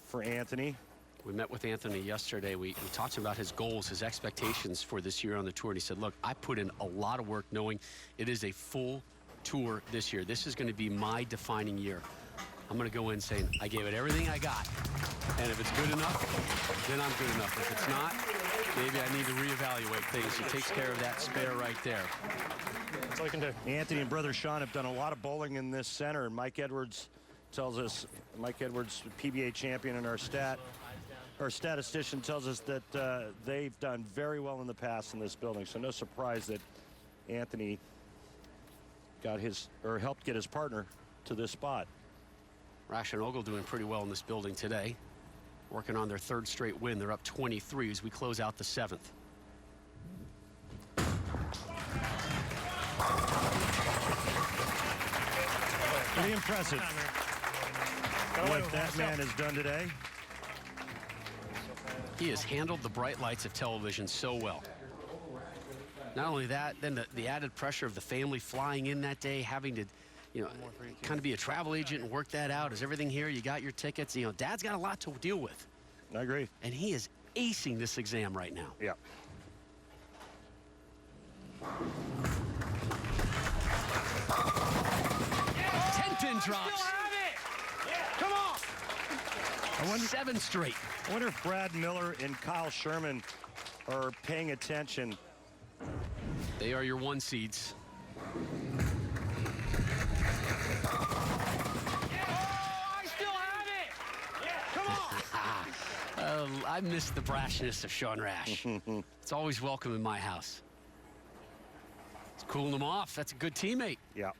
for Anthony. We met with Anthony yesterday. We talked about his goals, his expectations for this year on the tour. And he said, look, I put in a lot of work knowing it is a full tour this year. This is going to be my defining year. I'm going to go in saying, I gave it everything I got. And if it's good enough, then I'm good enough. If it's not, maybe I need to reevaluate things. He takes care of that spare right there. That's all you can do. Anthony and brother Sean have done a lot of bowling in this center. And Mike Edwards tells us, Mike Edwards, PBA champion in our statistician, tells us that they've done very well in the past in this building. So no surprise that Anthony got helped get his partner to this spot. Rash and Ogle doing pretty well in this building today. Working on their 3rd straight win. They're up 23 as we close out the 7th. Pretty impressive what that man has done today. He has handled the bright lights of television so well. Not only that, then the added pressure of the family flying in that day, having to, you know, kind of be a travel agent and work that out. Is everything here? You got your tickets? You know, Dad's got a lot to deal with. I agree. And he is acing this exam right now. Yeah. Ten-pin drops. Come on. 7 straight. I wonder if Brad Miller and Kyle Sherman are paying attention. They are your 1 seeds. I miss the brashness of Sean Rash. It's always welcome in my house. It's cooling him off. That's a good teammate. Yeah.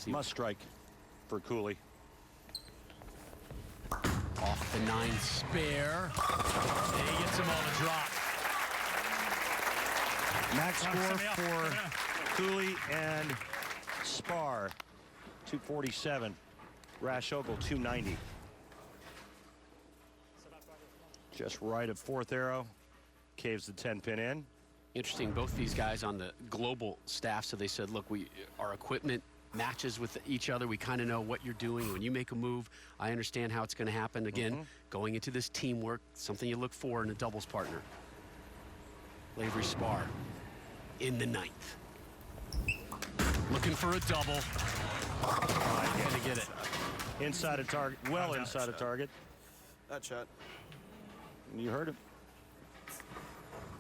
Must strike for Cooley. Off the 9 spare. And he gets them all to drop. Max score for Cooley and Spar, 247. Rash Ogle, 290. Just right of 4th arrow. Caves the 10-pin in. Interesting, both these guys on the global staff, so they said, look, our equipment matches with each other. We kind of know what you're doing. When you make a move, I understand how it's going to happen. Again, going into this teamwork, something you look for in a doubles partner. Lavery Spar in the 9th. Looking for a double. Going to get it. Inside a target, well inside a target. That shot. You heard him.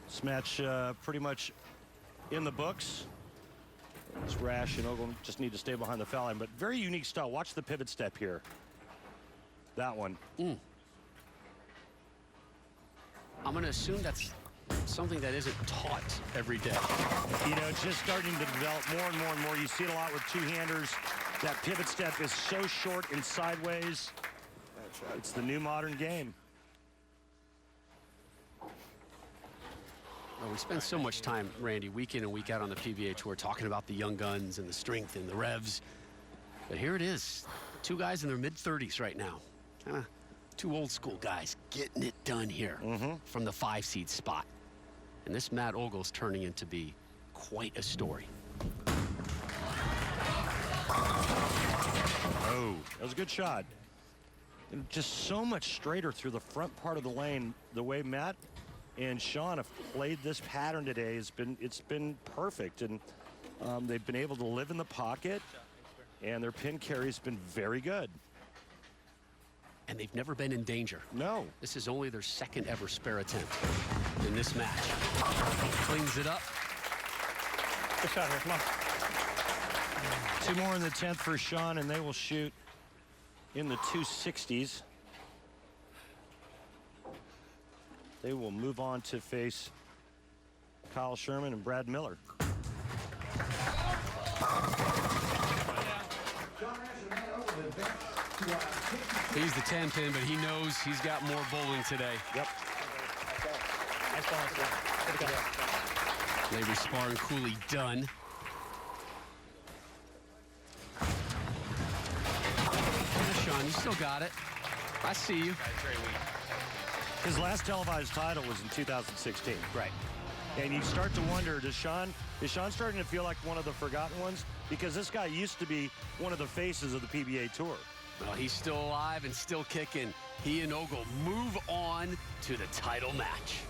This match pretty much in the books. It's Rash and Ogle just need to stay behind the foul line, but very unique style. Watch the pivot step here. That one. I'm going to assume that's something that isn't taught every day. You know, it's just starting to develop more and more and more. You see it a lot with two-handers. That pivot step is so short and sideways. It's the new modern game. Well, we spend so much time, Randy, week in and week out on the PBA Tour talking about the young guns and the strength and the revs. But here it is. 2 guys in their mid-30s right now. Kind of 2 old school guys getting it done here from the 5-seed spot. And this Matt Ogle's turning into be quite a story. Oh, that was a good shot. And just so much straighter through the front part of the lane. The way Matt and Sean have played this pattern today it's been perfect, and they've been able to live in the pocket, and their pin carry's been very good. And they've never been in danger. No. This is only their 2nd ever spare attempt in this match. Cleans it up. Good shot here, come on. 2 more in the 10th for Sean, and they will shoot in the 260s. They will move on to face Kyle Sherman and Brad Miller. He's the 10 pin, but he knows he's got more bowling today. Yep. Labor Spar and Cooley done. Yeah, Sean, you still got it. I see you. His last televised title was in 2016. Right. And you start to wonder, is Sean starting to feel like one of the forgotten ones? Because this guy used to be one of the faces of the PBA Tour. Well, he's still alive and still kicking. He and Ogle move on to the title match.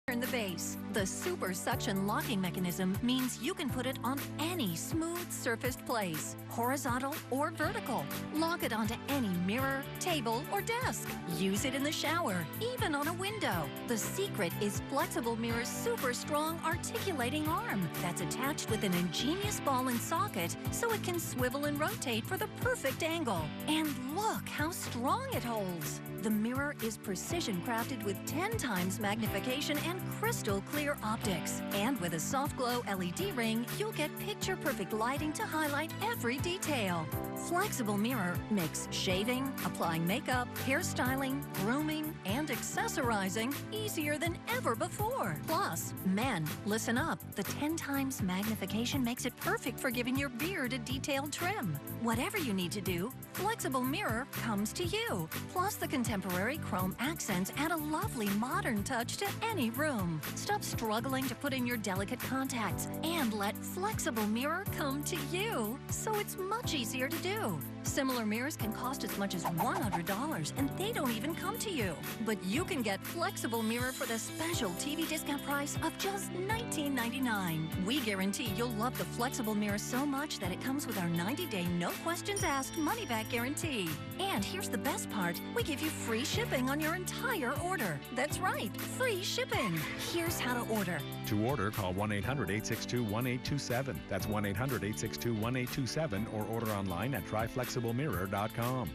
Turn the base. The super suction locking mechanism means you can put it on any smooth surfaced place, horizontal or vertical. Lock it onto any mirror, table, or desk. Use it in the shower, even on a window. The secret is Flexible Mirror's super strong articulating arm that's attached with an ingenious ball and socket so it can swivel and rotate for the perfect angle. And look how strong it holds. The mirror is precision crafted with 10 times magnification and crystal clear optics. And with a soft glow LED ring, you'll get picture perfect lighting to highlight every detail. Flexible Mirror makes shaving, applying makeup, hairstyling, grooming, and accessorizing easier than ever before. Plus, men, listen up. The 10 times magnification makes it perfect for giving your beard a detailed trim. Whatever you need to do, Flexible Mirror comes to you. Plus, the contemporary chrome accents add a lovely modern touch to any room. Stop struggling to put in your delicate contacts and let Flexible Mirror come to you, so it's much easier to do. Similar mirrors can cost as much as $100, and they don't even come to you. But you can get Flexible Mirror for the special TV discount price of just $19.99. We guarantee you'll love the Flexible Mirror so much that it comes with our 90-day no questions asked money-back guarantee. And here's the best part. We give you free shipping on your entire order. That's right, free shipping. Here's how to order. To order, call 1-800-862-1827. That's 1-800-862-1827 or order online at tryflexiblemirror.com.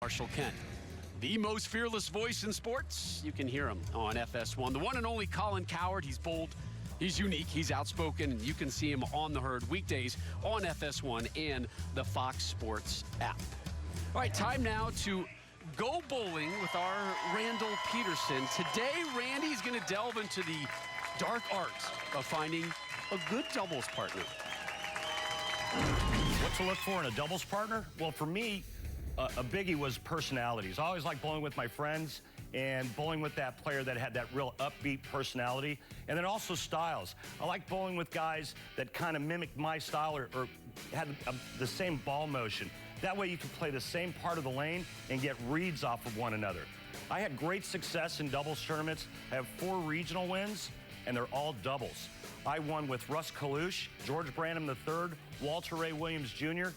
Marshall Kent, the most fearless voice in sports. You can hear him on FS1. The one and only Colin Cowherd. He's bold, he's unique, he's outspoken, and you can see him on the herd weekdays on FS1 and the Fox Sports app. All right, time now to go bowling with our Randall Peterson. Today, Randy is going to delve into the dark art of finding a good doubles partner. What to look for in a doubles partner? Well, for me, a biggie was personalities. I always liked bowling with my friends and bowling with that player that had that real upbeat personality. And then also styles. I like bowling with guys that kind of mimicked my style or had the same ball motion. That way you can play the same part of the lane and get reads off of one another. I had great success in doubles tournaments. I have 4 regional wins, and they're all doubles. I won with Russ Kalouche, George Branham III, Walter Ray Williams Jr.,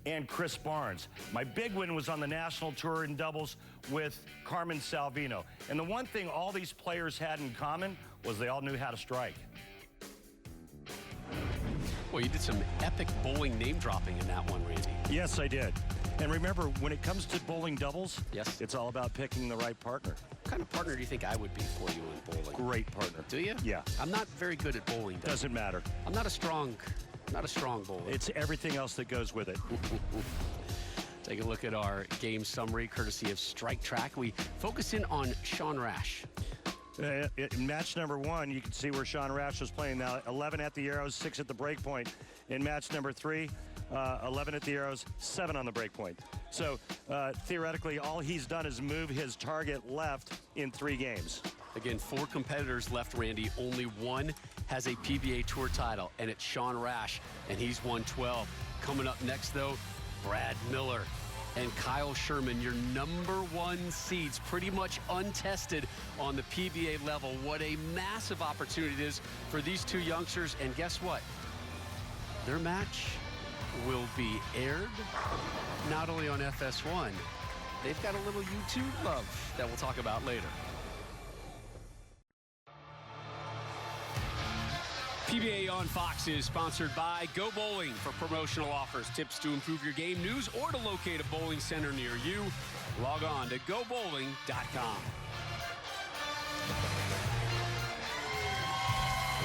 and Chris Barnes. My big win was on the national tour in doubles with Carmen Salvino. And the one thing all these players had in common was they all knew how to strike. Well, you did some epic bowling name dropping in that one, Randy. Yes, I did. And remember, when it comes to bowling doubles, yes, it's all about picking the right partner. What kind of partner do you think I would be for you in bowling? Great partner. Do you? Yeah. I'm not very good at bowling, though. Doesn't matter. I'm not a strong bowler. It's everything else that goes with it. Take a look at our game summary, courtesy of Strike Track. We focus in on Sean Rash. In match number 1, you can see where Sean Rash was playing now. 11 at the arrows, 6 at the break point. In match number 3, 11 at the arrows, 7 on the break point. So theoretically, all he's done is move his target left in 3 games. Again, 4 competitors left, Randy. Only one has a PBA Tour title, and it's Sean Rash, and he's won 12. Coming up next, though, Brad Miller and Kyle Sherman, your #1 seeds, pretty much untested on the PBA level. What a massive opportunity it is for these 2 youngsters. And guess what? Their match will be aired not only on FS1, they've got a little YouTube love that we'll talk about later. PBA on Fox is sponsored by Go Bowling. For promotional offers, tips to improve your game, news, or to locate a bowling center near you, log on to gobowling.com.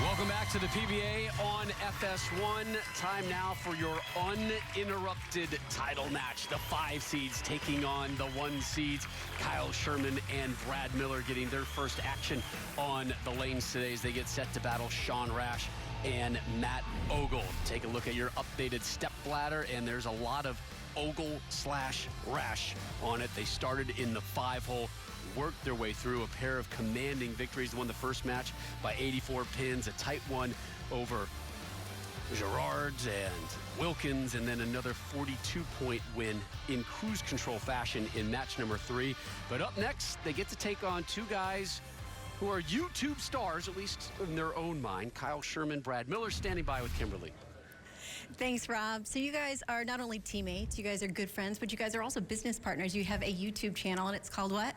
Welcome back to the PBA on FS1. Time now for your uninterrupted title match. The 5 seeds taking on the 1 seeds. Kyle Sherman and Brad Miller getting their first action on the lanes today as they get set to battle Sean Rash and Matt Ogle. Take a look at your updated step ladder, and there's a lot of Ogle/Rash on it. They started in the 5-hole, worked their way through a pair of commanding victories. They won the first match by 84 pins, a tight one over Girard and Wilkins, and then another 42-point win in cruise control fashion in match number 3. But up next, they get to take on 2 guys who are YouTube stars, at least in their own mind. Kyle Sherman, Brad Miller standing by with Kimberly. Thanks, Rob. So you guys are not only teammates, you guys are good friends, but you guys are also business partners. You have a YouTube channel, and it's called what?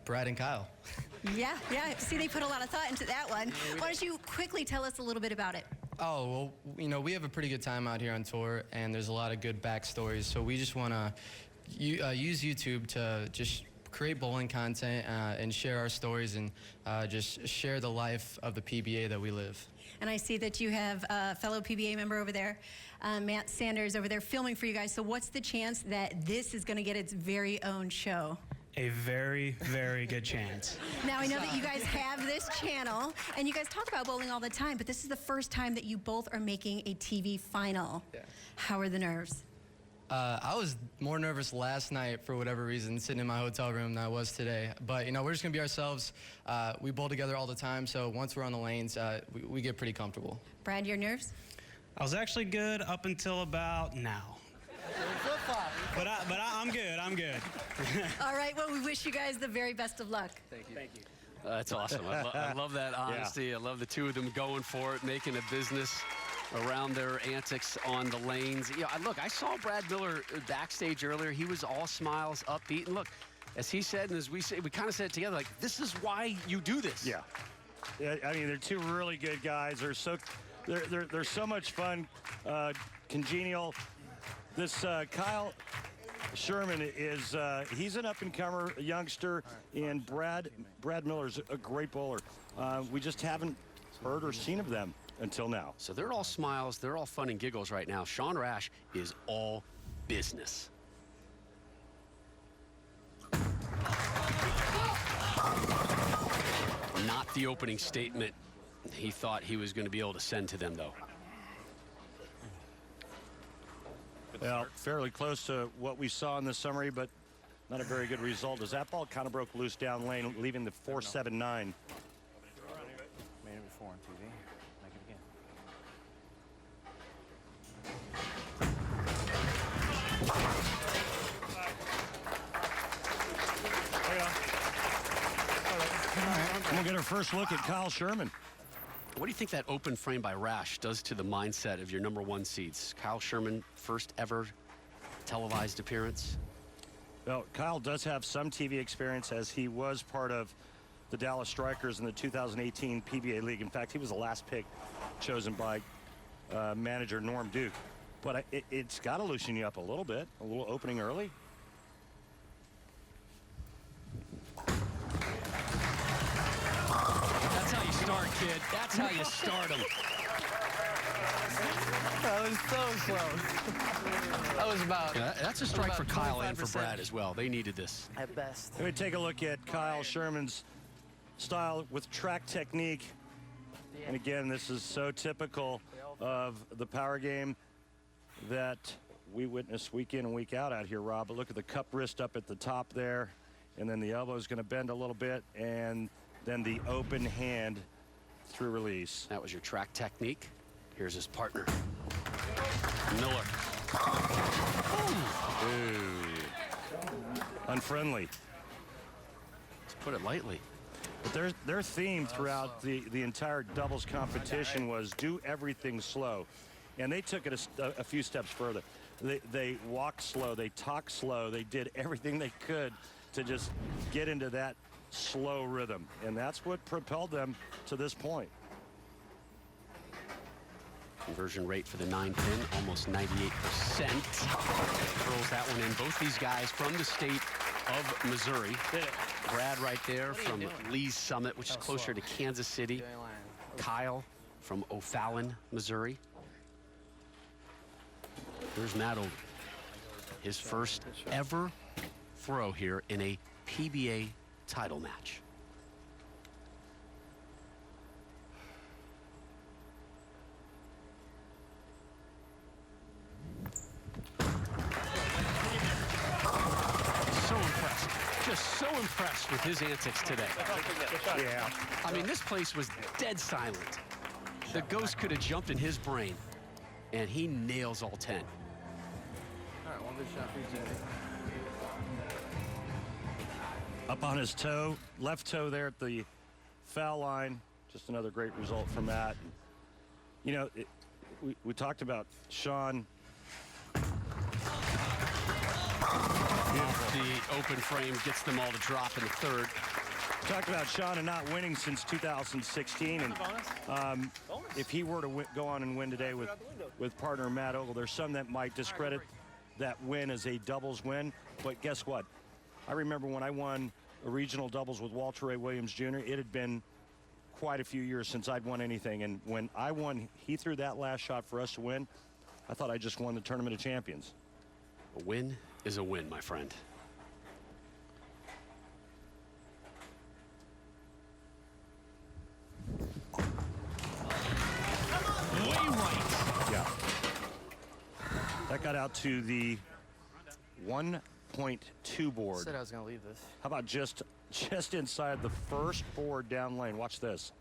Brad and Kyle. Yeah. See, they put a lot of thought into that one. Why don't you quickly tell us a little bit about it? Oh, well, you know, we have a pretty good time out here on tour, and there's a lot of good backstories. So we just want to use YouTube to just create bowling content and share our stories and just share the life of the PBA that we live. And I see that you have a fellow PBA member over there, Matt Sanders, over there filming for you guys. So what's the chance that this is going to get its very own show? A very, very good chance. Now, I know that you guys have this channel, and you guys talk about bowling all the time, but this is the first time that you both are making a TV final. Yeah. How are the nerves? I was more nervous last night for whatever reason, sitting in my hotel room, than I was today. But, you know, we're just going to be ourselves. We bowl together all the time, so once we're on the lanes, we get pretty comfortable. Brad, your nerves? I was actually good up until about now. But I'm good. I'm good. All right. Well, we wish you guys the very best of luck. Thank you. That's awesome. I love that honesty. Yeah. I love the 2 of them going for it, making a business around their antics on the lanes. You know, look, I saw Brad Miller backstage earlier. He was all smiles, upbeat, and look, as he said, and as we say, we kind of said it together, like, this is why you do this. Yeah. I mean, they're 2 really good guys. They're so much fun, congenial. This Kyle Sherman is he's an up-and-comer youngster, and Brad Miller's a great bowler. We just haven't heard or seen of them until now. So they're all smiles, they're all fun and giggles right now. Sean Rash is all business. Not the opening statement he thought he was going to be able to send to them, though. Well, fairly close to what we saw in the summary, but not a very good result, as that ball kind of broke loose down lane, leaving the 4-7-9. Made it before on TV. Make it again. We'll get our first look at Kyle Sherman. What do you think that open frame by Rash does to the mindset of your number 1 seeds? Kyle Sherman, first ever televised appearance. Well, Kyle does have some TV experience, as he was part of the Dallas Strikers in the 2018 PBA League. In fact, he was the last pick chosen by manager Norm Duke. But it's got to loosen you up a little bit, a little opening early. That's how you start, kid. That's how you start them. That was so close. That was about... Yeah, that's a strike for Kyle and for Brad as well. They needed this. At best. Let me take a look at Kyle Sherman's style with track technique. And again, this is so typical of the power game that we witness week in and week out here, Rob. But look at the cup wrist up at the top there. And then the elbow is going to bend a little bit. And then the open hand through release. That was your track technique. Here's his partner, Miller. Ooh. Unfriendly. To put it lightly. But their theme throughout the entire doubles competition was do everything slow. And they took it a few steps further. They walked slow, they talked slow, they did everything they could to just get into that slow rhythm. And that's what propelled them to this point. Conversion rate for the 9-pin, almost 98%. Throws that one in. Both these guys from the state of Missouri. Brad right there from Lee's Summit, which is closer to Kansas City. Kyle from O'Fallon, Missouri. Here's Matt Ogle. His first ever throw here in a PBA title match. So impressed. Just so impressed with his antics today. Yeah. I mean, this place was dead silent. The ghost could have jumped in his brain, and he nails all 10. All right, one good shot for you, Jimmy. Up on his toe, left toe there at the foul line. Just another great result from Matt. You know, we talked about Sean. The open frame gets them all to drop in the third. Talked about Sean and not winning since 2016, and if he were to go on and win today with partner Matt Ogle, there's some that might discredit that win as a doubles win. But guess what? I remember when I won a regional doubles with Walter Ray Williams Jr. It had been quite a few years since I'd won anything, and when I won, he threw that last shot for us to win. I thought I just won the Tournament of Champions. A win is a win, my friend. Way right. Yeah. That got out to the 1.2 board. Said I was going to leave this. How about just inside the first board down lane? Watch this.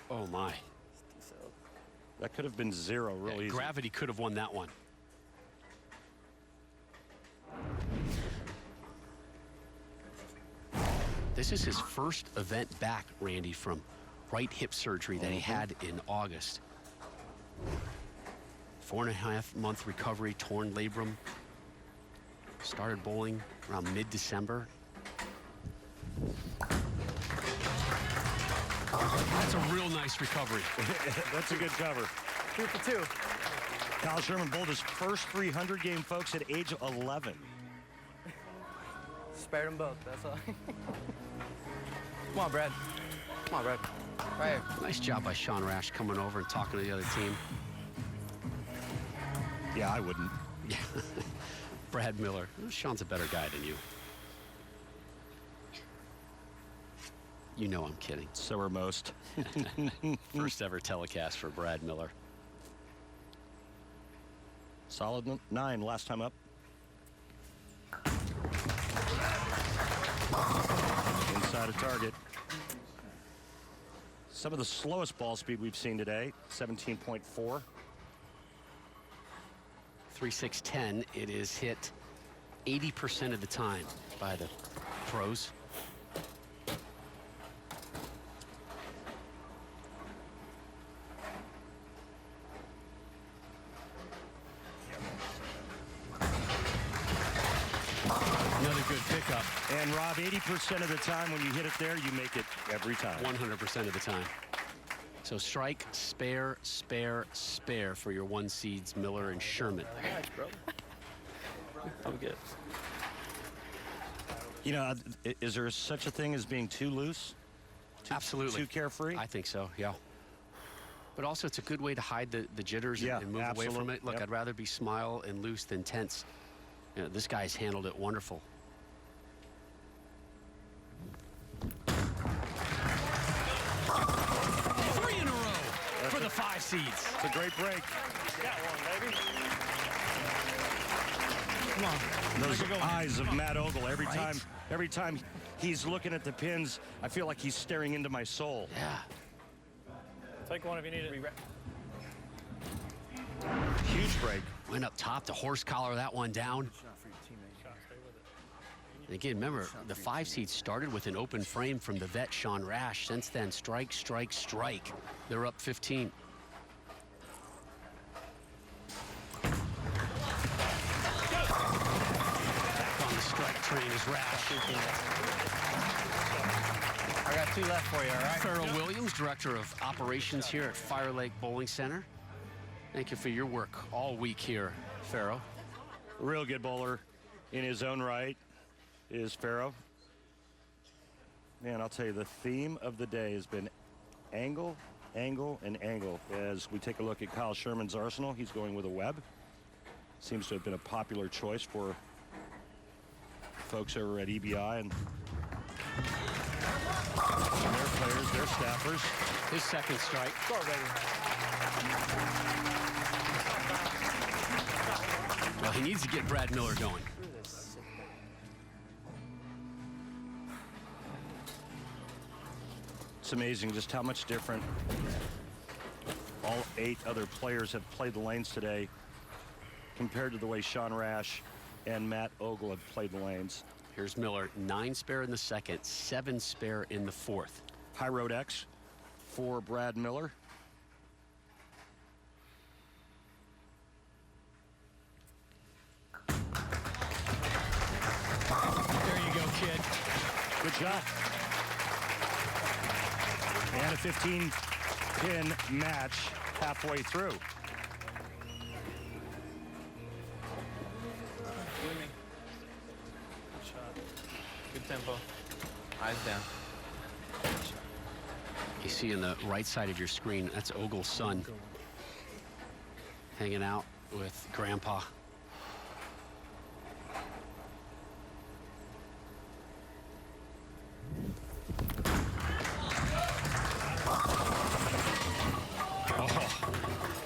Oh, my. That could have been zero real easy. Gravity could have won that one. This is his first event back, Randy, from right hip surgery that he had in August. 4.5-month recovery, torn labrum. Started bowling around mid-December. That's a real nice recovery. That's a good cover. 2 for 2. Kyle Sherman bowled his first 300 game, folks, at age 11. Spared them both, that's all. Come on, Brad. Come on, Brad. Right here. Nice job by Sean Rash coming over and talking to the other team. Yeah, I wouldn't. Yeah. Brad Miller. Sean's a better guy than you. You know I'm kidding. So are most. First ever telecast for Brad Miller. Solid 9 last time up. Inside a target. Some of the slowest ball speed we've seen today, 17.4. 3.610. It is hit 80% of the time by the pros. Another good pickup. And Rob, 80% of the time when you hit it there, you make it every time. 100% of the time. So strike, spare, spare, spare for your one seeds, Miller and Sherman. Thanks, bro. I'm good. You know, is there such a thing as being too loose? Absolutely. Too carefree? I think so, yeah. But also it's a good way to hide the jitters and move away from it. Look, Yep. I'd rather be smile and loose than tense. You know, this guy's handled it wonderful. Three in a row for the 5 seeds. It's a great break. Got one, baby. Come on. Those eyes of Matt Ogle every time he's looking at the pins, I feel like he's staring into my soul. Yeah. Take one if you need it. Huge break. Went up top to horse collar that one down. And again, remember, the 5 seed started with an open frame from the vet, Sean Rash. Since then, strike, strike, strike. They're up 15. Back on the strike train is Rash. I got 2 left for you, all right? Farrell Williams, Director of Operations here at Fire Lake Bowling Center. Thank you for your work all week here, Farrell. Real good bowler in his own right is Farrell. Man, I'll tell you, the theme of the day has been angle, angle, and angle. As we take a look at Kyle Sherman's arsenal, he's going with a web. Seems to have been a popular choice for folks over at EBI and their players, their staffers. His second strike. Go, baby. Well, he needs to get Brad Miller going. It's amazing just how much different all 8 other players have played the lanes today compared to the way Sean Rash and Matt Ogle have played the lanes. Here's Miller, 9 spare in the second, 7 spare in the fourth. High road X for Brad Miller. There you go, kid. Good shot. And a 15-pin match halfway through. Good tempo. Eyes down. You see on the right side of your screen, that's Ogle's son hanging out with Grandpa.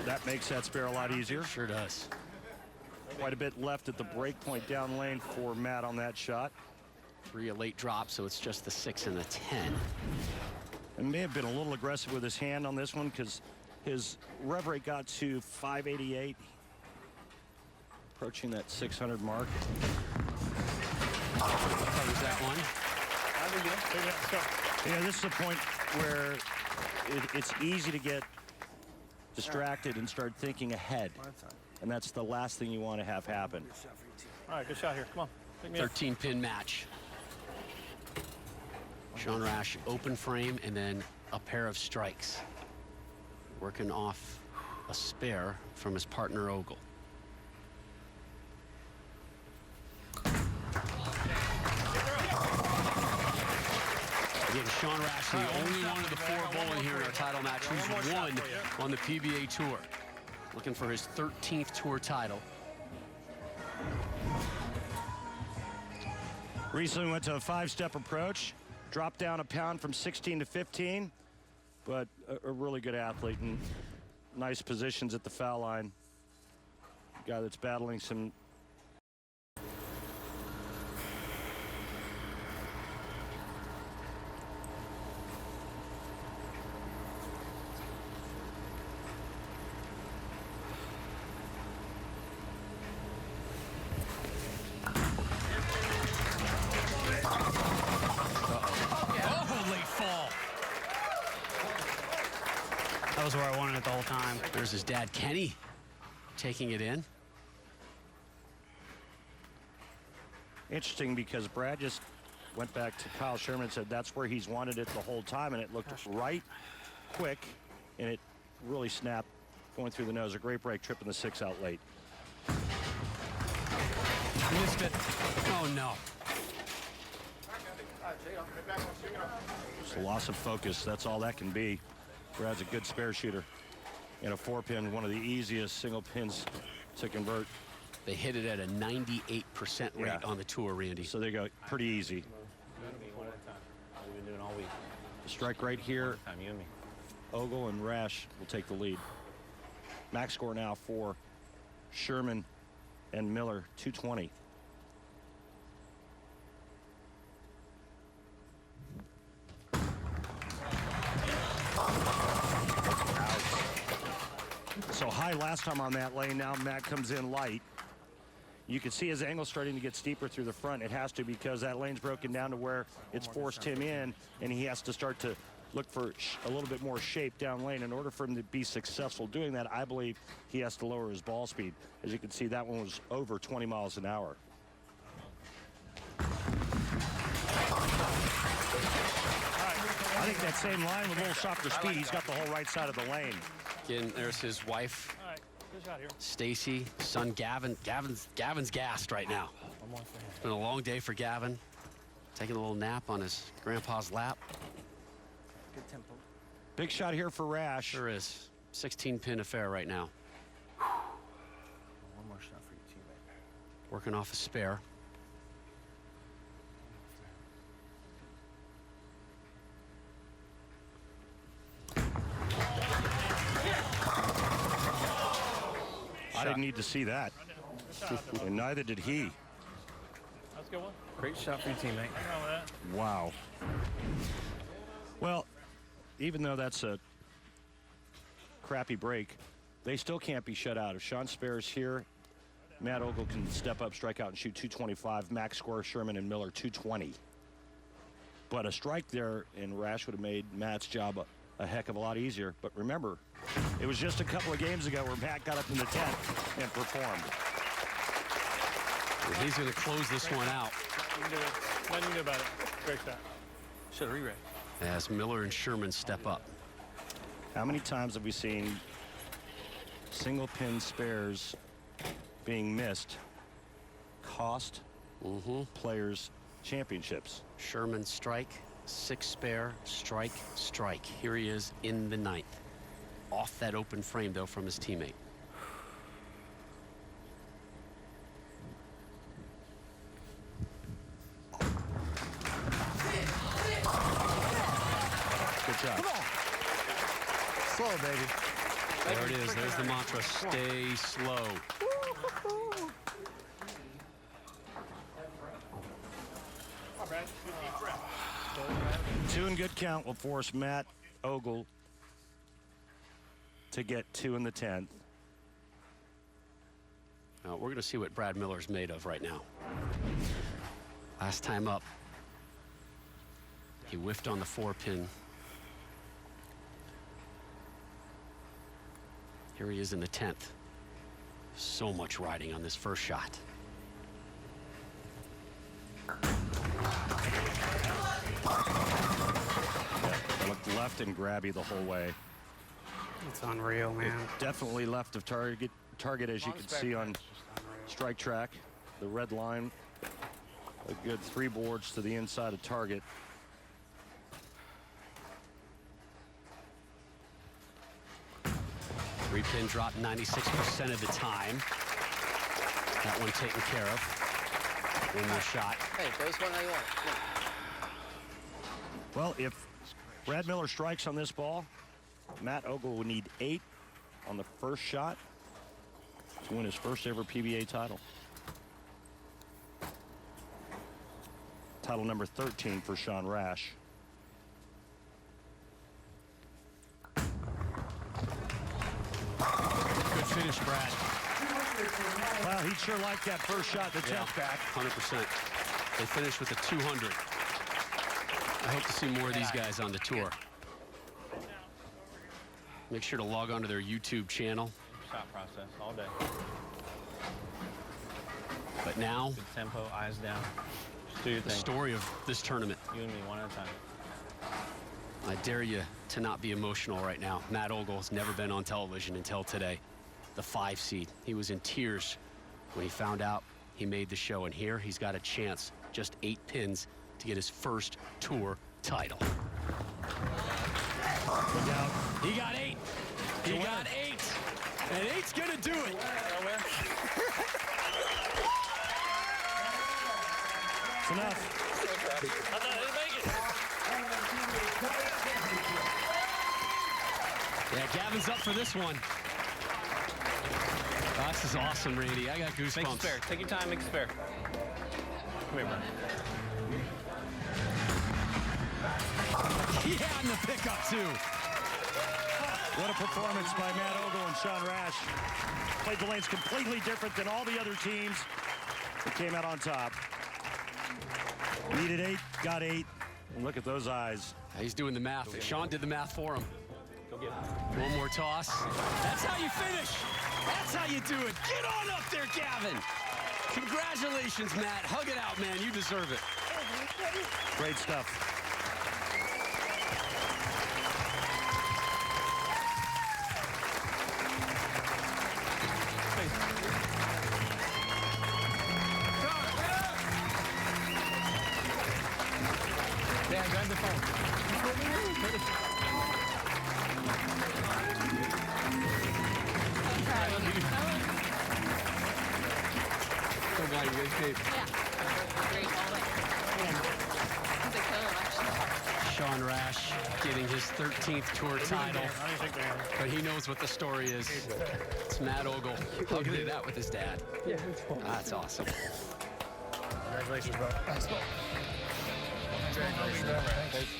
That makes that spare a lot easier. Sure does. Quite a bit left at the break point down lane for Matt on that shot. 3 a late drop, so it's just the 6 and the 10. And may have been a little aggressive with his hand on this one because his rev rate got to 588. Approaching that 600 mark. Covers that one. Yeah, this is a point where it's easy to get distracted and start thinking ahead. And that's the last thing you want to have happen. All right, good shot here. Come on. 13-pin match. Sean Rash, open frame, and then a pair of strikes. Working off a spare from his partner, Ogle. Again, Sean Rash, the only one of the 4 bowling here in our title match who's won on the PBA Tour. Looking for his 13th tour title. Recently went to a 5-step approach, dropped down a pound from 16 to 15, but a really good athlete and nice positions at the foul line. A guy that's battling some. That was where I wanted it the whole time. There's his dad, Kenny, taking it in. Interesting because Brad just went back to Kyle Sherman and said that's where he's wanted it the whole time, and it looked right quick, and it really snapped going through the nose. A great break, tripping the 6 out late. Missed it. Oh, no. Just a loss of focus. That's all that can be. Brad's a good spare shooter. And a 4-pin, one of the easiest single pins to convert. They hit it at a 98% rate on the tour, Randy. So there you go. Pretty easy. We've been doing all week. The strike right here. You and me. Ogle and Rash will take the lead. Max score now for Sherman and Miller, 220. So high last time on that lane. Now Matt comes in light. You can see his angle starting to get steeper through the front. It has to because that lane's broken down to where it's forced him in, and he has to start to look for a little bit more shape down lane. In order for him to be successful doing that, I believe he has to lower his ball speed. As you can see, that one was over 20 miles an hour. I think that same line with a little softer speed, he's got the whole right side of the lane. Again, there's his wife, Stacy, son Gavin. Gavin's gassed right now. It's been a long day for Gavin. Taking a little nap on his grandpa's lap. Good tempo. Big shot here for Rash. Sure is. 16-pin affair right now. One more shot for your teammate. Working off a spare. I didn't need to see that. And neither did he. That's a good one. Great shot for your teammate. Wow. Well, even though that's a crappy break, they still can't be shut out. If Sean Spare's here, Matt Ogle can step up, strike out, and shoot 225. Max score, Sherman and Miller 220. But a strike there, and Rash would have made Matt's job a heck of a lot easier. But remember, it was just a couple of games ago where Matt got up in the 10th and performed. And he's going to close this one out. Nothing you can do about it. Great shot. Should have re-racked. As Miller and Sherman step up. How many times have we seen single pin spares being missed cost players championships? Sherman strike, 6 spare, strike, strike. Here he is in the 9th. Off that open frame, though, from his teammate. Good job. Come on. Slow, baby. There it is. There's the mantra. Stay slow. Two and good count will force Matt Ogle to get 2 in the 10th. Now, we're going to see what Brad Miller's made of right now. Last time up, he whiffed on the 4-pin. Here he is in the 10th. So much riding on this first shot. Looked left and grabby the whole way. It's unreal, man. Definitely left of target, as you can see on strike track. The red line, a good 3 boards to the inside of target. Three-pin drop 96% of the time. That one taken care of. One more shot. Hey, throw this one how you want. Well, if Brad Miller strikes on this ball, Matt Ogle would need 8 on the first shot to win his first ever PBA title. Title number 13 for Sean Rash. Good finish, Brad. Well, he'd sure like that first shot, the 10th back. 100%. They finished with a 200. I hope to see more of these guys on the tour. Make sure to log on to their YouTube channel. Shot process all day. But now, Good tempo, eyes down. Just do your the thing. story of this tournament. You and me, one at a time. I dare you to not be emotional right now. Matt Ogle has never been on television until today. The 5 seed. He was in tears when he found out he made the show. And here he's got a chance, just 8 pins, to get his first tour title. He got 8. He got 8. And 8's gonna do it. It's enough. Yeah, Gavin's up for this one. Oh, this is awesome, Randy. I got goosebumps. Make it spare. Take your time, make it spare. Come here, bro. Yeah, and the pickup, too. What a performance by Matt Ogle and Sean Rash. Played the lanes completely different than all the other teams that came out on top. Needed 8, got 8. And look at those eyes. He's doing the math. Sean did the math for him. Go get it. One more toss. That's how you finish. That's how you do it. Get on up there, Gavin. Congratulations, Matt. Hug it out, man. You deserve it. Great stuff. Yeah, grab the phone. How you guys keep? Great. He's a killer, actually. Sean Rash getting his 13th tour title, but he knows what the story is. It's Matt Ogle. How good at that with his dad. Yeah, it's fun. That's awesome. Congratulations, bro. Let's go.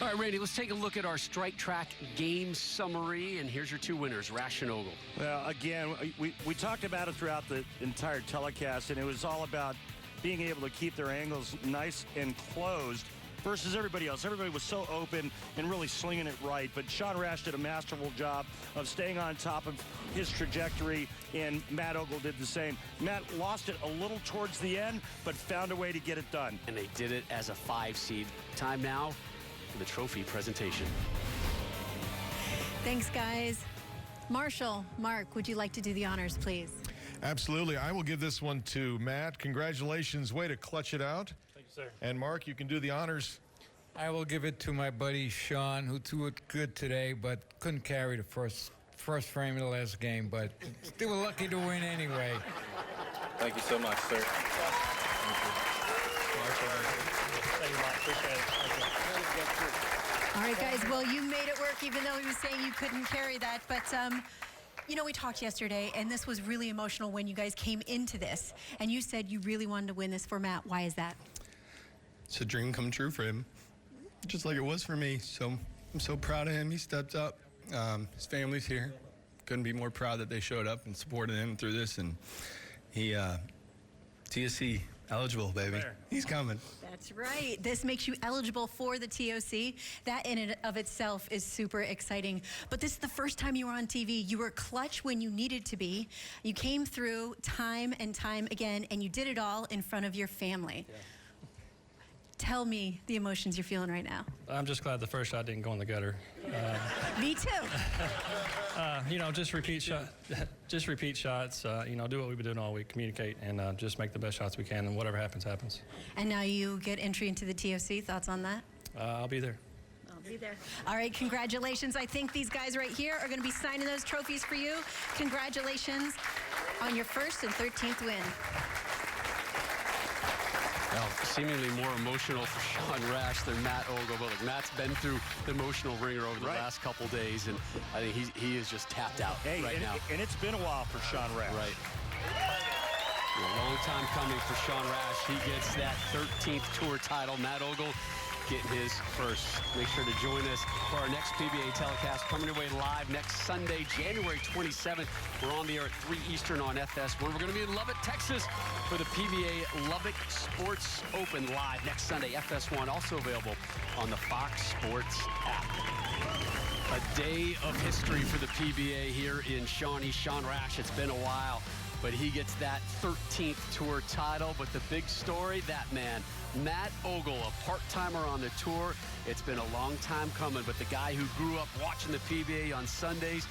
All right, Randy, let's take a look at our Strike Track game summary, and here's your two winners, Rash and Ogle. Well, again, we talked about it throughout the entire telecast, and it was all about being able to keep their angles nice and closed versus everybody else. Everybody was so open and really slinging it right, but Sean Rash did a masterful job of staying on top of his trajectory, and Matt Ogle did the same. Matt lost it a little towards the end, but found a way to get it done. And they did it as a 5 seed. Time now for the trophy presentation. Thanks, guys. Marshall, Mark, would you like to do the honors, please? Absolutely. I will give this one to Matt. Congratulations. Way to clutch it out. Thank you, sir. And Mark, you can do the honors. I will give it to my buddy Sean, who threw it good today, but couldn't carry the first frame of the last game, but they were lucky to win anyway. Thank you so much, sir. All right, guys. Well, you made it work, even though he was saying you couldn't carry that. But, you know, we talked yesterday, and this was really emotional when you guys came into this. And you said you really wanted to win this for Matt. Why is that? It's a dream come true for him, just like it was for me. So I'm so proud of him. He stepped up. His family's here. Couldn't be more proud that they showed up and supported him through this. And he, TSC eligible, baby. Fair. He's coming. That's right. This makes you eligible for the TOC. That in and of itself is super exciting. But this is the first time you were on TV. You were clutch when you needed to be. You came through time and time again, and you did it all in front of your family. Yeah. Tell me the emotions you're feeling right now. I'm just glad the first shot didn't go in the gutter. Me too. You know, just repeat shots. You know, do what we've been doing all week. Communicate and just make the best shots we can. And whatever happens, happens. And now you get entry into the TOC. Thoughts on that? I'll be there. I'll be there. All right, congratulations. I think these guys right here are going to be signing those trophies for you. Congratulations on your first and 13th win. Well, seemingly more emotional for Sean Rash than Matt Ogle. But look, Matt's been through the emotional ringer over the last couple days, and I think he is just tapped out right now. And it's been a while for Sean Rash. Right. A long time coming for Sean Rash. He gets that 13th tour title. Matt Ogle getting his first. Make sure to join us for our next PBA telecast coming your way live next Sunday, January 27th. We're on the air at 3 Eastern on FS1. We're going to be in Lubbock, Texas for the PBA Lubbock Sports Open live next Sunday, FS1, also available on the Fox Sports app. A day of history for the PBA here in Shawnee. Sean Rash, it's been a while, but he gets that 13th tour title. But the big story, that man, Matt Ogle, a part-timer on the tour. It's been a long time coming, but the guy who grew up watching the PBA on Sundays,